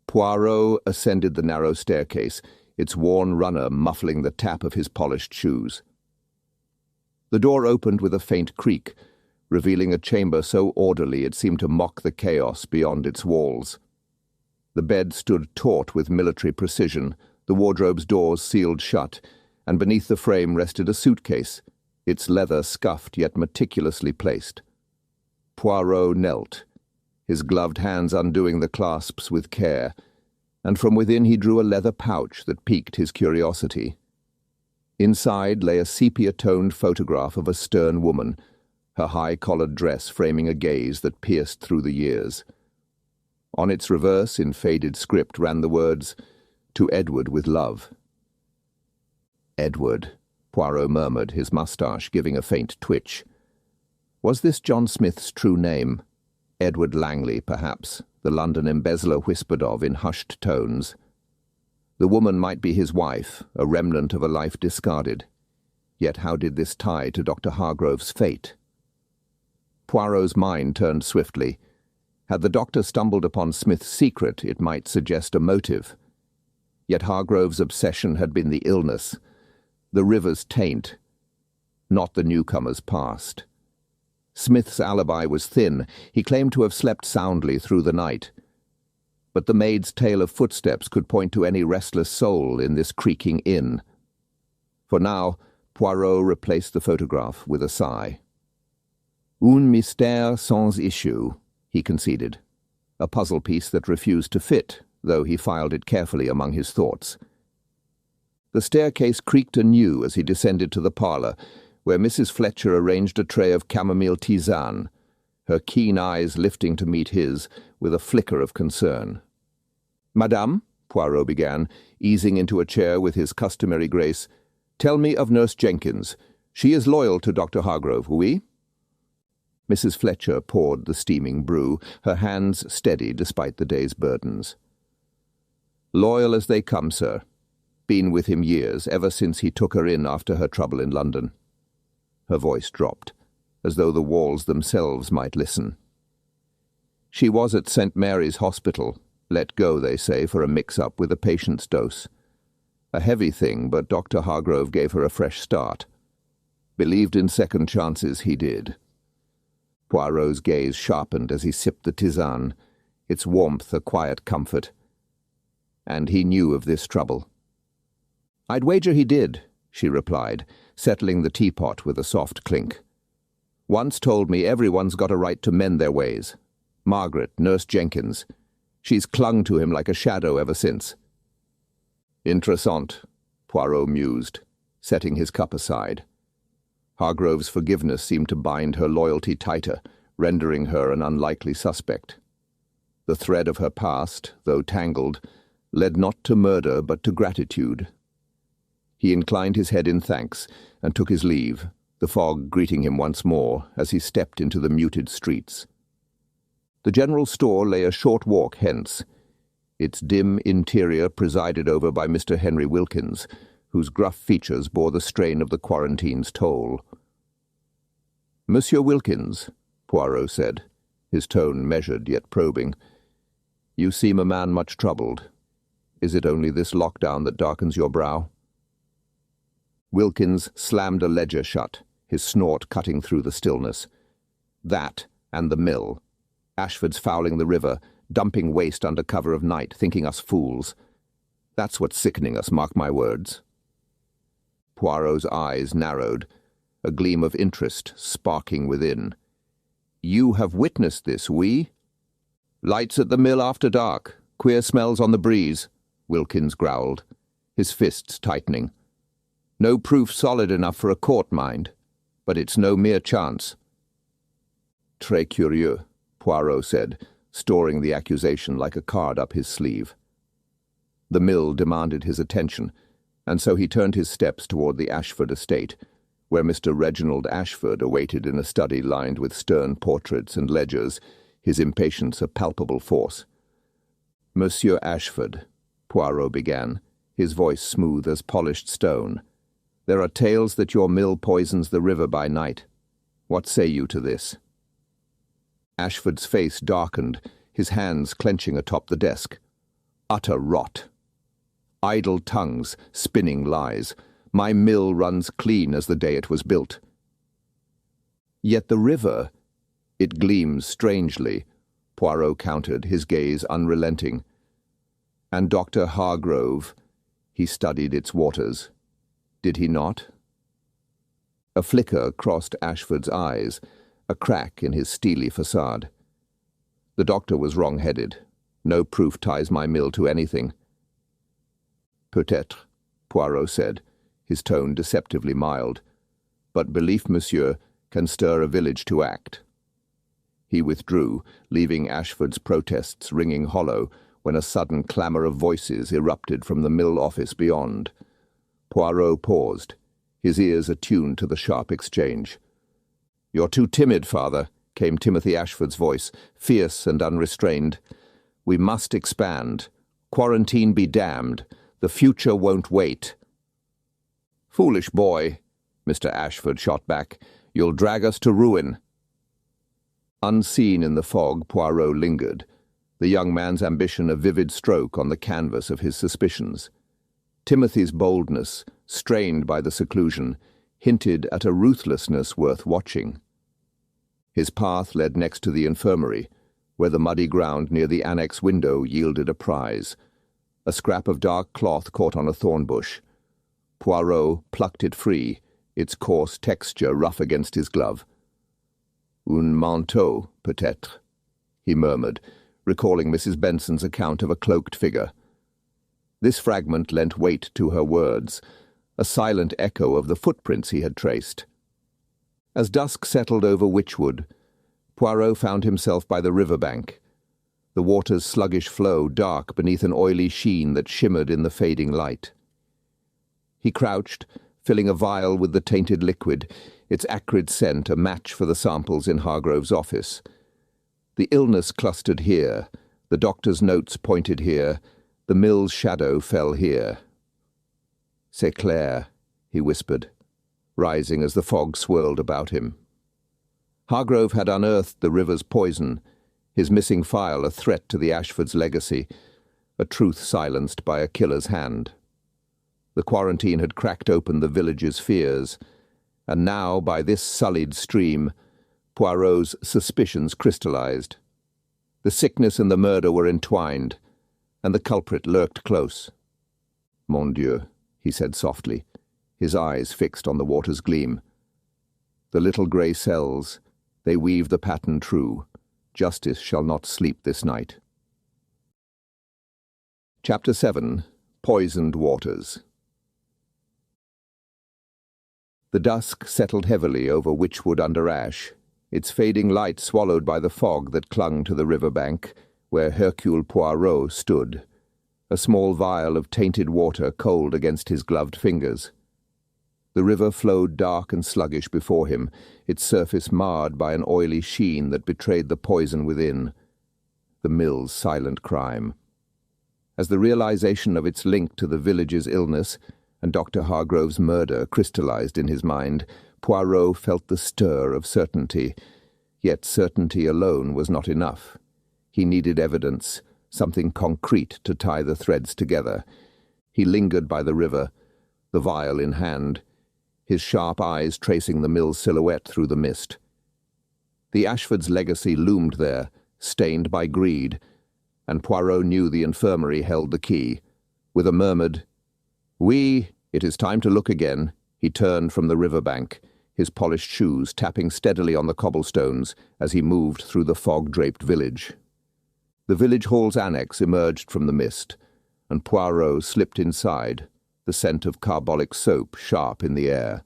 Poirot ascended the narrow staircase, its worn runner muffling the tap of his polished shoes. The door opened with a faint creak, revealing a chamber so orderly it seemed to mock the chaos beyond its walls. The bed stood taut with military precision, the wardrobe's doors sealed shut, and beneath the frame rested a suitcase, its leather scuffed yet meticulously placed. Poirot knelt, his gloved hands undoing the clasps with care, and from within he drew a leather pouch that piqued his curiosity. Inside lay a sepia-toned photograph of a stern woman, her high-collared dress framing a gaze that pierced through the years. On its reverse, in faded script, ran the words, "To Edward with love." Edward, Poirot murmured, his moustache giving a faint twitch. Was this John Smith's true name? Edward Langley, perhaps, the London embezzler whispered of in hushed tones. The woman might be his wife, a remnant of a life discarded. Yet how did this tie to Dr. Hargrove's fate? Poirot's mind turned swiftly. Had the doctor stumbled upon Smith's secret, it might suggest a motive. Yet Hargrove's obsession had been the illness, the river's taint, not the newcomer's past. Smith's alibi was thin. He claimed to have slept soundly through the night. But the maid's tale of footsteps could point to any restless soul in this creaking inn. For now, Poirot replaced the photograph with a sigh. Un mystère sans issue, he conceded, a puzzle piece that refused to fit, though he filed it carefully among his thoughts. The staircase creaked anew as he descended to the parlour, where Mrs. Fletcher arranged a tray of chamomile tisane, her keen eyes lifting to meet his with a flicker of concern. "Madame," Poirot began, easing into a chair with his customary grace, "tell me of Nurse Jenkins. She is loyal to Dr. Hargrove, oui?" Mrs. Fletcher poured the steaming brew, her hands steady despite the day's burdens. "Loyal as they come, sir. Been with him years, ever since he took her in after her trouble in London." Her voice dropped, as though the walls themselves might listen. "She was at St. Mary's Hospital, let go, they say, for a mix-up with a patient's dose. A heavy thing, but Dr. Hargrove gave her a fresh start. Believed in second chances, he did." Poirot's gaze sharpened as he sipped the tisane, its warmth a quiet comfort. "And he knew of this trouble." "I'd wager he did," she replied, settling the teapot with a soft clink. "Once told me everyone's got a right to mend their ways. Margaret, Nurse Jenkins. She's clung to him like a shadow ever since." "Interessant," Poirot mused, setting his cup aside. Hargrove's forgiveness seemed to bind her loyalty tighter, rendering her an unlikely suspect. The thread of her past, though tangled, led not to murder but to gratitude. He inclined his head in thanks and took his leave, the fog greeting him once more as he stepped into the muted streets. The general store lay a short walk hence, its dim interior presided over by Mr. Henry Wilkins, whose gruff features bore the strain of the quarantine's toll. "Monsieur Wilkins," Poirot said, his tone measured yet probing, "you seem a man much troubled. Is it only this lockdown that darkens your brow?" Wilkins slammed a ledger shut, his snort cutting through the stillness. "That, and the mill. Ashford's fouling the river, dumping waste under cover of night, thinking us fools. That's what's sickening us, mark my words." Poirot's eyes narrowed, a gleam of interest sparking within. "You have witnessed this, oui?" "Lights at the mill after dark, queer smells on the breeze," Wilkins growled, his fists tightening. "No proof solid enough for a court, mind, but it's no mere chance." "Très curieux," Poirot said, storing the accusation like a card up his sleeve. The mill demanded his attention, and so he turned his steps toward the Ashford estate, where Mr. Reginald Ashford awaited in a study lined with stern portraits and ledgers, his impatience a palpable force. "Monsieur Ashford," Poirot began, his voice smooth as polished stone, "there are tales that your mill poisons the river by night. What say you to this?" Ashford's face darkened, his hands clenching atop the desk. "Utter rot. Idle tongues, spinning lies. My mill runs clean as the day it was built." "Yet the river, it gleams strangely," Poirot countered, his gaze unrelenting. "And Dr. Hargrove, he studied its waters. Did he not?" A flicker crossed Ashford's eyes, a crack in his steely facade. "The doctor was wrong-headed. No proof ties my mill to anything." "Peut-être," Poirot said, his tone deceptively mild. "But belief, monsieur, can stir a village to act." He withdrew, leaving Ashford's protests ringing hollow when a sudden clamour of voices erupted from the mill office beyond. Poirot paused, his ears attuned to the sharp exchange. "You're too timid, father," came Timothy Ashford's voice, fierce and unrestrained. "We must expand. Quarantine be damned. The future won't wait." "Foolish boy," Mr. Ashford shot back. "You'll drag us to ruin." Unseen in the fog, Poirot lingered, the young man's ambition a vivid stroke on the canvas of his suspicions. Timothy's boldness, strained by the seclusion, hinted at a ruthlessness worth watching. His path led next to the infirmary, where the muddy ground near the annex window yielded a prize. A scrap of dark cloth caught on a thorn bush. Poirot plucked it free, its coarse texture rough against his glove. "Un manteau, peut-être," he murmured, recalling Mrs. Benson's account of a cloaked figure. This fragment lent weight to her words, a silent echo of the footprints he had traced. As dusk settled over Wychwood, Poirot found himself by the riverbank, the water's sluggish flow dark beneath an oily sheen that shimmered in the fading light. He crouched, filling a vial with the tainted liquid, its acrid scent a match for the samples in Hargrove's office. The illness clustered here, the doctor's notes pointed here, the mill's shadow fell here. "C'est clair," he whispered, rising as the fog swirled about him. Hargrove had unearthed the river's poison, his missing file a threat to the Ashfords' legacy, a truth silenced by a killer's hand. The quarantine had cracked open the village's fears, and now, by this sullied stream, Poirot's suspicions crystallized. The sickness and the murder were entwined, and the culprit lurked close. "Mon Dieu," he said softly, his eyes fixed on the water's gleam. "The little grey cells, they weave the pattern true. Justice shall not sleep this night." Chapter 7. Poisoned Waters. The dusk settled heavily over Wychwood-under-Ash, its fading light swallowed by the fog that clung to the river-bank, where Hercule Poirot stood, a small vial of tainted water cold against his gloved fingers. The river flowed dark and sluggish before him, its surface marred by an oily sheen that betrayed the poison within, the mill's silent crime. As the realization of its link to the village's illness and Dr. Hargrove's murder crystallized in his mind, Poirot felt the stir of certainty. Yet certainty alone was not enough. He needed evidence, something concrete to tie the threads together. He lingered by the river, the vial in hand, his sharp eyes tracing the mill's silhouette through the mist. The Ashfords' legacy loomed there, stained by greed, and Poirot knew the infirmary held the key. With a murmured, "Oui, it is time to look again," he turned from the riverbank, his polished shoes tapping steadily on the cobblestones as he moved through the fog-draped village. The village hall's annex emerged from the mist, and Poirot slipped inside, the scent of carbolic soap sharp in the air.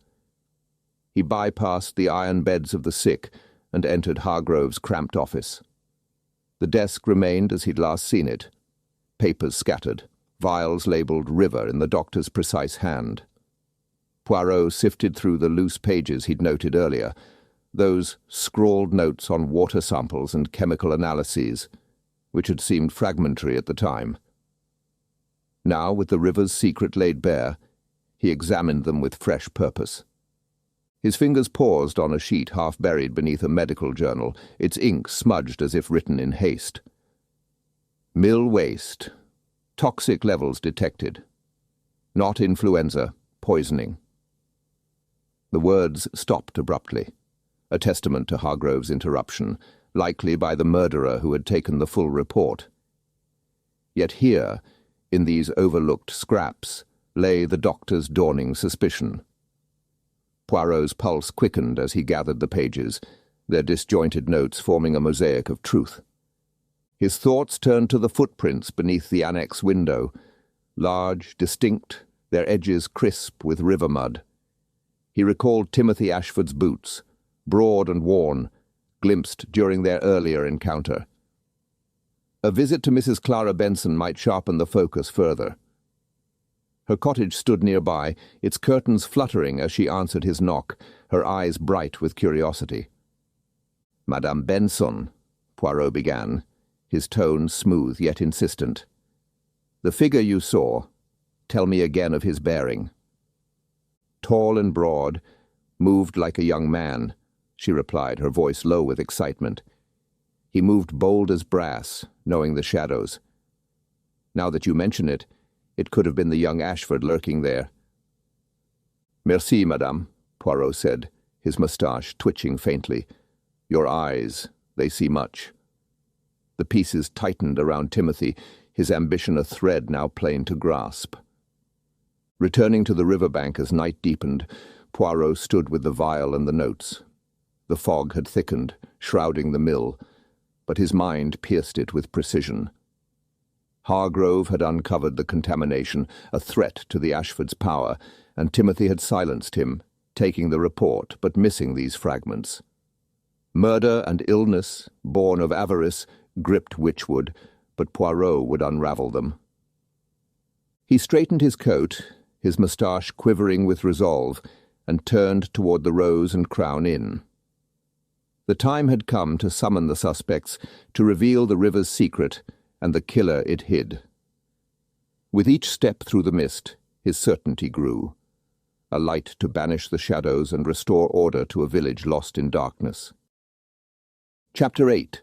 He bypassed the iron beds of the sick and entered Hargrove's cramped office. The desk remained as he'd last seen it, papers scattered, vials labelled River in the doctor's precise hand. Poirot sifted through the loose pages he'd noted earlier, those scrawled notes on water samples and chemical analyses, which had seemed fragmentary at the time. Now, with the river's secret laid bare, he examined them with fresh purpose. His fingers paused on a sheet half buried beneath a medical journal, its ink smudged as if written in haste. "Mill waste. Toxic levels detected. Not influenza, poisoning." The words stopped abruptly, a testament to Hargrove's interruption, likely by the murderer who had taken the full report. Yet here, in these overlooked scraps, lay the doctor's dawning suspicion. Poirot's pulse quickened as he gathered the pages, their disjointed notes forming a mosaic of truth. His thoughts turned to the footprints beneath the annex window, large, distinct, their edges crisp with river mud. He recalled Timothy Ashford's boots, broad and worn, glimpsed during their earlier encounter. A visit to Mrs. Clara Benson might sharpen the focus further. Her cottage stood nearby, its curtains fluttering as she answered his knock, her eyes bright with curiosity. "Madame Benson," Poirot began, his tone smooth yet insistent. "The figure you saw, tell me again of his bearing." "Tall and broad, moved like a young man," she replied, her voice low with excitement. "He moved bold as brass, knowing the shadows. Now that you mention it, it could have been the young Ashford lurking there." "Merci, madame," Poirot said, his moustache twitching faintly. "Your eyes, they see much." The pieces tightened around Timothy, his ambition a thread now plain to grasp. Returning to the riverbank as night deepened, Poirot stood with the vial and the notes. The fog had thickened, shrouding the mill, but his mind pierced it with precision. Hargrove had uncovered the contamination, a threat to the Ashfords' power, and Timothy had silenced him, taking the report but missing these fragments. Murder and illness, born of avarice, gripped Wychwood, but Poirot would unravel them. He straightened his coat, his moustache quivering with resolve, and turned toward the Rose and Crown Inn. The time had come to summon the suspects, to reveal the river's secret and the killer it hid. With each step through the mist, his certainty grew, a light to banish the shadows and restore order to a village lost in darkness. Chapter 8.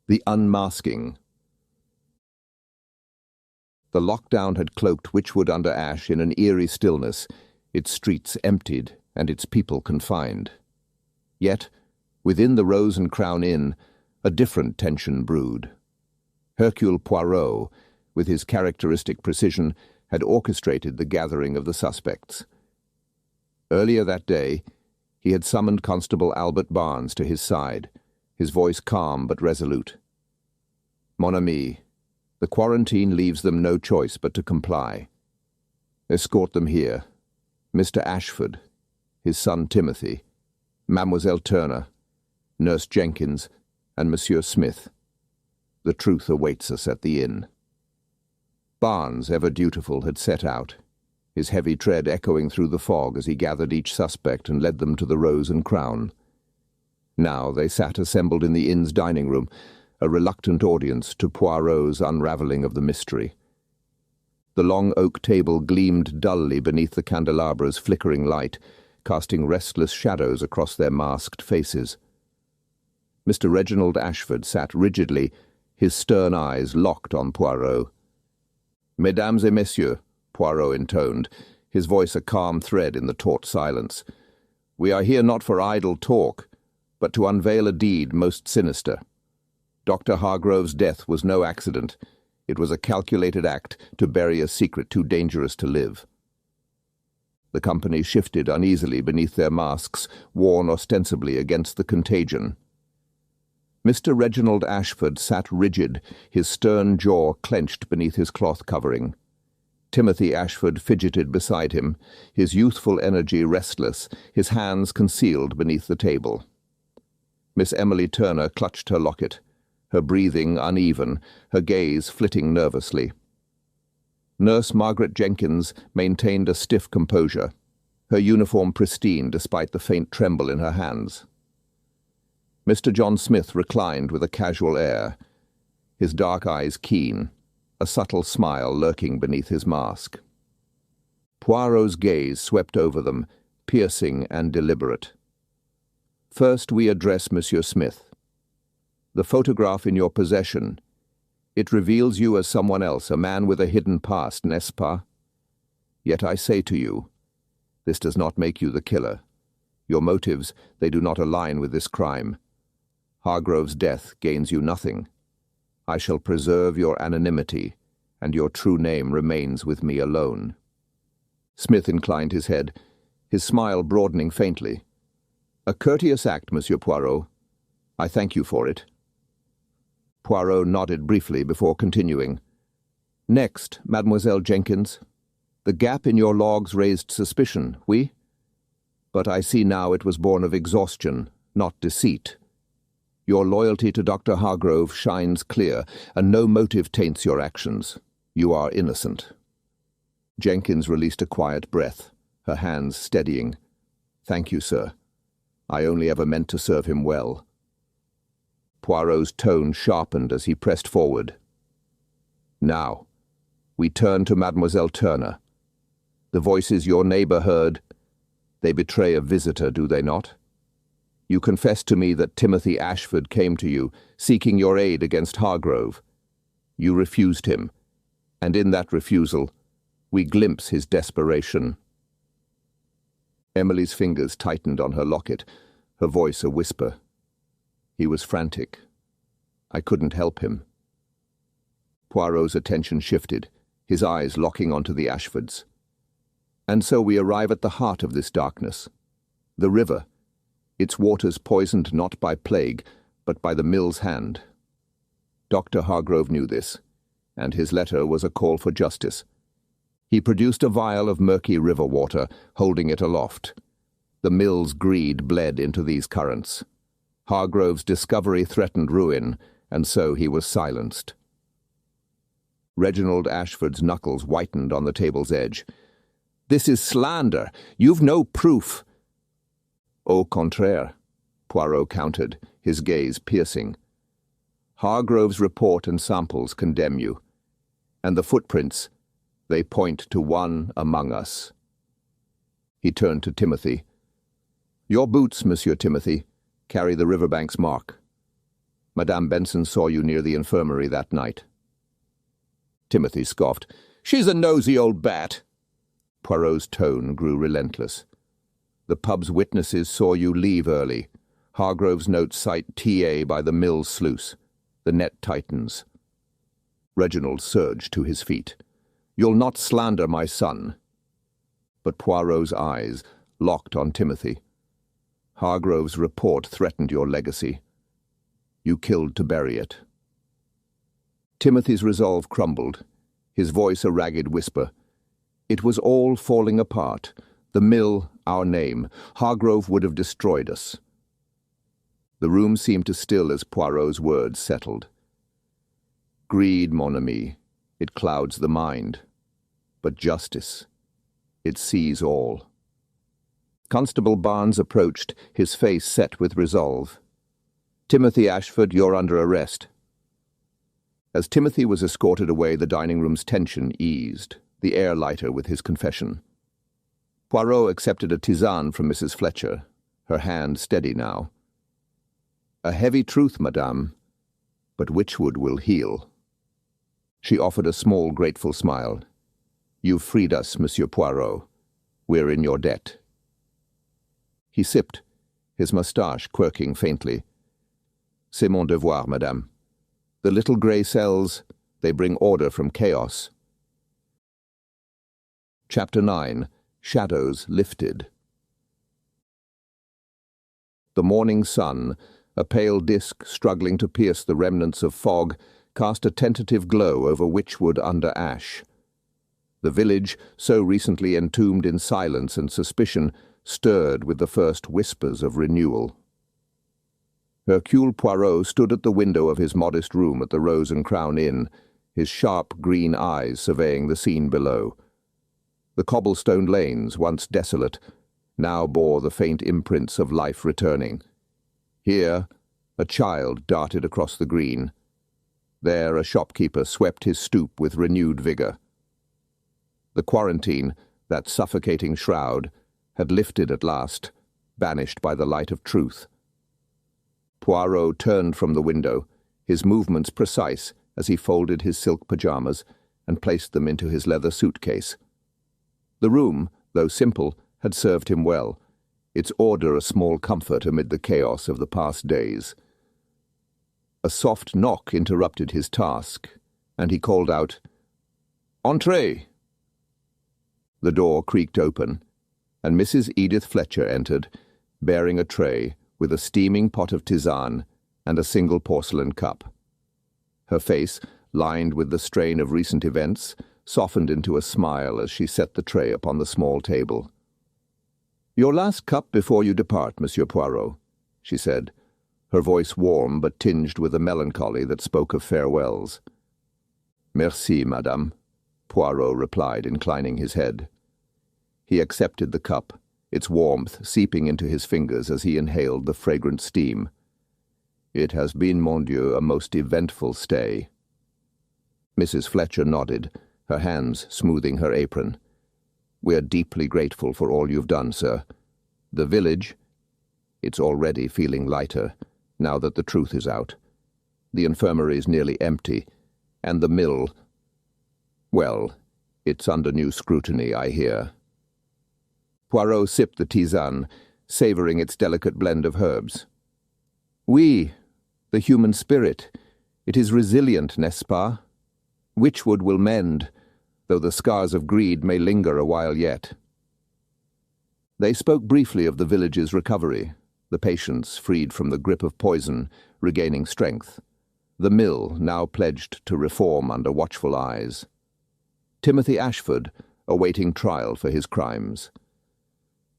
The Unmasking. The lockdown had cloaked Wychwood under Ash in an eerie stillness, its streets emptied and its people confined. Yet, within the Rose and Crown Inn, a different tension brewed. Hercule Poirot, with his characteristic precision, had orchestrated the gathering of the suspects. Earlier that day, he had summoned Constable Albert Barnes to his side, his voice calm but resolute. "Mon ami, the quarantine leaves them no choice but to comply. Escort them here. Mr. Ashford, his son Timothy, Mademoiselle Turner, Nurse Jenkins, and Monsieur Smith. The truth awaits us at the inn." Barnes, ever dutiful, had set out, his heavy tread echoing through the fog as he gathered each suspect and led them to the Rose and Crown. Now they sat assembled in the inn's dining room, a reluctant audience to Poirot's unravelling of the mystery. The long oak table gleamed dully beneath the candelabra's flickering light, casting restless shadows across their masked faces. Mr. Reginald Ashford sat rigidly, his stern eyes locked on Poirot. "Mesdames et messieurs," Poirot intoned, his voice a calm thread in the taut silence, "we are here not for idle talk, but to unveil a deed most sinister. Dr. Hargrove's death was no accident. It was a calculated act to bury a secret too dangerous to live." The company shifted uneasily beneath their masks, worn ostensibly against the contagion. Mr. Reginald Ashford sat rigid, his stern jaw clenched beneath his cloth covering. Timothy Ashford fidgeted beside him, his youthful energy restless, his hands concealed beneath the table. Miss Emily Turner clutched her locket, her breathing uneven, her gaze flitting nervously. Nurse Margaret Jenkins maintained a stiff composure, her uniform pristine despite the faint tremble in her hands. Mr. John Smith reclined with a casual air, his dark eyes keen, a subtle smile lurking beneath his mask. Poirot's gaze swept over them, piercing and deliberate. "First we address Monsieur Smith. The photograph in your possession, it reveals you as someone else, a man with a hidden past, n'est-ce pas? Yet I say to you, this does not make you the killer. Your motives, they do not align with this crime. Hargrove's death gains you nothing. I shall preserve your anonymity, and your true name remains with me alone." Smith inclined his head, his smile broadening faintly. "A courteous act, Monsieur Poirot. I thank you for it." Poirot nodded briefly before continuing. "Next, Mademoiselle Jenkins. The gap in your logs raised suspicion, oui? But I see now it was born of exhaustion, not deceit. Your loyalty to Dr. Hargrove shines clear, and no motive taints your actions. You are innocent." Jenkins released a quiet breath, her hands steadying. "Thank you, sir. I only ever meant to serve him well." Poirot's tone sharpened as he pressed forward. "Now, we turn to Mademoiselle Turner, The voices your neighbour heard, they betray a visitor, do they not? You confessed to me that Timothy Ashford came to you, seeking your aid against Hargrove. You refused him, and in that refusal, we glimpse his desperation." Emily's fingers tightened on her locket, her voice a whisper. He was frantic. I couldn't help him. Poirot's attention shifted, his eyes locking onto the Ashfords. And so we arrive at the heart of this darkness. The river, its waters poisoned not by plague, but by the mill's hand. Dr. Hargrove knew this, and his letter was a call for justice. He produced a vial of murky river water, holding it aloft. The mill's greed bled into these currents. Hargrove's discovery threatened ruin, and so he was silenced. Reginald Ashford's knuckles whitened on the table's edge. "This is slander. You've no proof." "Au contraire," Poirot countered, his gaze piercing. "Hargrove's report and samples condemn you. And the footprints, they point to one among us." He turned to Timothy. "Your boots, Monsieur Timothy, carry the riverbank's mark. Madame Benson saw you near the infirmary that night." Timothy scoffed. "She's a nosy old bat." Poirot's tone grew relentless. "The pub's witnesses saw you leave early. Hargrove's notes cite TA by the mill's sluice. The net tightens." Reginald surged to his feet. "You'll not slander my son." But Poirot's eyes locked on Timothy. "Hargrove's report threatened your legacy. You killed to bury it." Timothy's resolve crumbled, his voice a ragged whisper. It was all falling apart. The mill, our name. Hargrove would have destroyed us. The room seemed to still as Poirot's words settled. "Greed, mon ami, it clouds the mind. But justice, it sees all." Constable Barnes approached, his face set with resolve. "Timothy Ashford, you're under arrest." As Timothy was escorted away, the dining room's tension eased, the air lighter with his confession. Poirot accepted a tisane from Mrs. Fletcher, her hand steady now. "A heavy truth, madame, but Witchwood will heal." She offered a small, grateful smile. "You've freed us, Monsieur Poirot. We're in your debt." He sipped, his moustache quirking faintly. "C'est mon devoir, madame. The little grey cells, they bring order from chaos." Chapter 9. Shadows Lifted. The morning sun, a pale disk struggling to pierce the remnants of fog, cast a tentative glow over Witchwood under ash. The village, so recently entombed in silence and suspicion, stirred with the first whispers of renewal. Hercule Poirot stood at the window of his modest room at the Rose and Crown Inn, his sharp green eyes surveying the scene below. The cobblestone lanes, once desolate, now bore the faint imprints of life returning. Here, a child darted across the green. There, a shopkeeper swept his stoop with renewed vigour. The quarantine, that suffocating shroud, had lifted at last, banished by the light of truth. Poirot turned from the window, his movements precise as he folded his silk pyjamas and placed them into his leather suitcase. The room, though simple, had served him well, its order a small comfort amid the chaos of the past days. A soft knock interrupted his task, and he called out, "Entrez!" The door creaked open, and Mrs. Edith Fletcher entered, bearing a tray with a steaming pot of tisane and a single porcelain cup. Her face, lined with the strain of recent events, softened into a smile as she set the tray upon the small table. "Your last cup before you depart, Monsieur Poirot," she said, her voice warm but tinged with a melancholy that spoke of farewells. "Merci, madame," Poirot replied, inclining his head. He accepted the cup, its warmth seeping into his fingers as he inhaled the fragrant steam. "It has been, mon Dieu, a most eventful stay." Mrs. Fletcher nodded, her hands smoothing her apron. We're deeply grateful for all you've done, sir. The village, it's already feeling lighter, now that the truth is out. The infirmary's nearly empty, and the mill, well, it's under new scrutiny, I hear." Poirot sipped the tisane, savouring its delicate blend of herbs. "Oui, the human spirit. It is resilient, n'est-ce pas? Witchwood will mend, though the scars of greed may linger a while yet." They spoke briefly of the village's recovery, the patients freed from the grip of poison, regaining strength, the mill now pledged to reform under watchful eyes, Timothy Ashford awaiting trial for his crimes.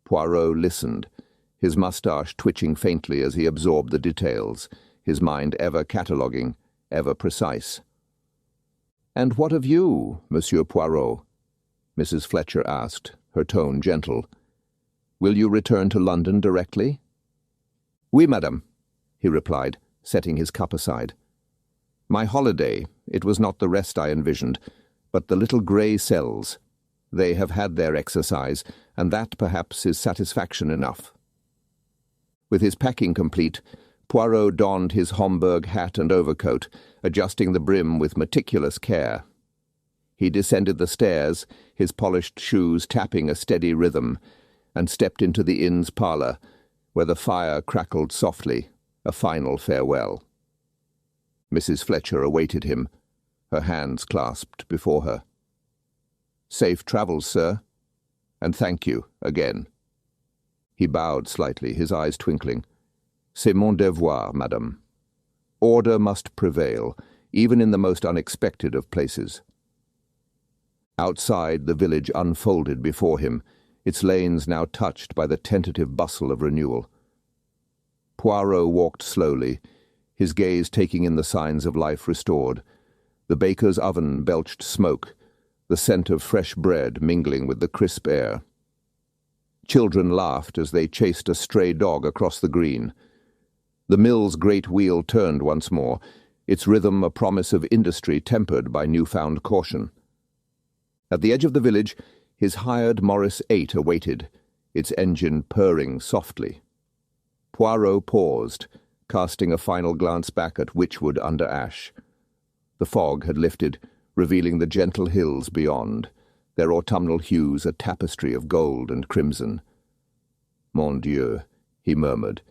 Poirot listened, his moustache twitching faintly as he absorbed the details, his mind ever cataloguing, ever precise. "And what of you, Monsieur Poirot?" Mrs. Fletcher asked, her tone gentle. "Will you return to London directly?" "Oui, madame," he replied, setting his cup aside. "My holiday, it was not the rest I envisioned, but the little grey cells. They have had their exercise, and that perhaps is satisfaction enough." With his packing complete, Poirot donned his Homburg hat and overcoat, adjusting the brim with meticulous care. He descended the stairs, his polished shoes tapping a steady rhythm, and stepped into the inn's parlour, where the fire crackled softly, a final farewell. Mrs. Fletcher awaited him, her hands clasped before her. "Safe travels, sir, and thank you again." He bowed slightly, his eyes twinkling. "C'est mon devoir, madame. Order must prevail, even in the most unexpected of places." Outside, the village unfolded before him, its lanes now touched by the tentative bustle of renewal. Poirot walked slowly, his gaze taking in the signs of life restored. The baker's oven belched smoke, the scent of fresh bread mingling with the crisp air. Children laughed as they chased a stray dog across the green. The mill's great wheel turned once more, its rhythm a promise of industry tempered by newfound caution. At the edge of the village, his hired Morris 8 awaited, its engine purring softly. Poirot paused, casting a final glance back at Witchwood under Ash. The fog had lifted, revealing the gentle hills beyond, their autumnal hues a tapestry of gold and crimson. "Mon Dieu," he murmured,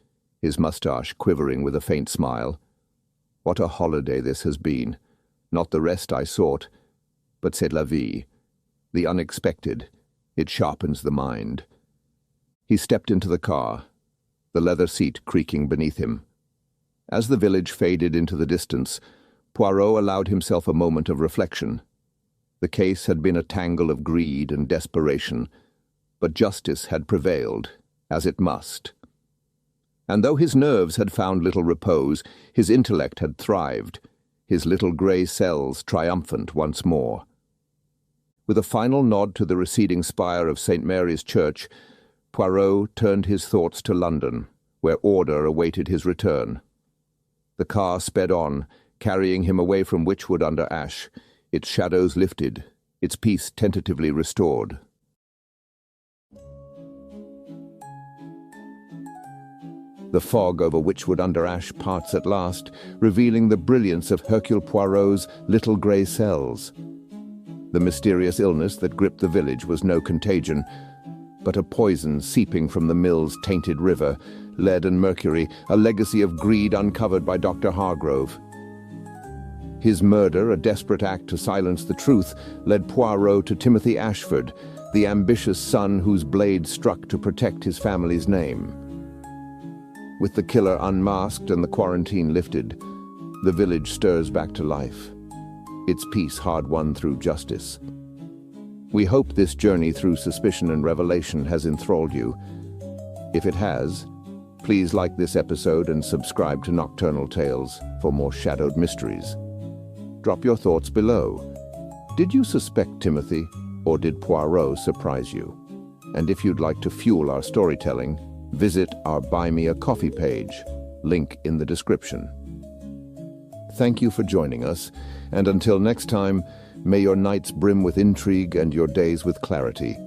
his moustache quivering with a faint smile. "What a holiday this has been. Not the rest I sought, but c'est la vie. The unexpected, it sharpens the mind." He stepped into the car, the leather seat creaking beneath him. As the village faded into the distance, Poirot allowed himself a moment of reflection. The case had been a tangle of greed and desperation, but justice had prevailed, as it must. And though his nerves had found little repose, his intellect had thrived, his little grey cells triumphant once more. With a final nod to the receding spire of St. Mary's Church, Poirot turned his thoughts to London, where order awaited his return. The car sped on, carrying him away from Witchwood under Ash, its shadows lifted, its peace tentatively restored. The fog over Witchwood under Ash parts at last, revealing the brilliance of Hercule Poirot's little grey cells. The mysterious illness that gripped the village was no contagion, but a poison seeping from the mill's tainted river, lead and mercury, a legacy of greed uncovered by Dr. Hargrove. His murder, a desperate act to silence the truth, led Poirot to Timothy Ashford, the ambitious son whose blade struck to protect his family's name. With the killer unmasked and the quarantine lifted, the village stirs back to life, its peace hard-won through justice. We hope this journey through suspicion and revelation has enthralled you. If it has, please like this episode and subscribe to Nocturnal Tales for more shadowed mysteries. Drop your thoughts below. Did you suspect Timothy, or did Poirot surprise you? And if you'd like to fuel our storytelling, visit our Buy Me a Coffee page, link in the description. Thank you for joining us, and until next time, may your nights brim with intrigue and your days with clarity.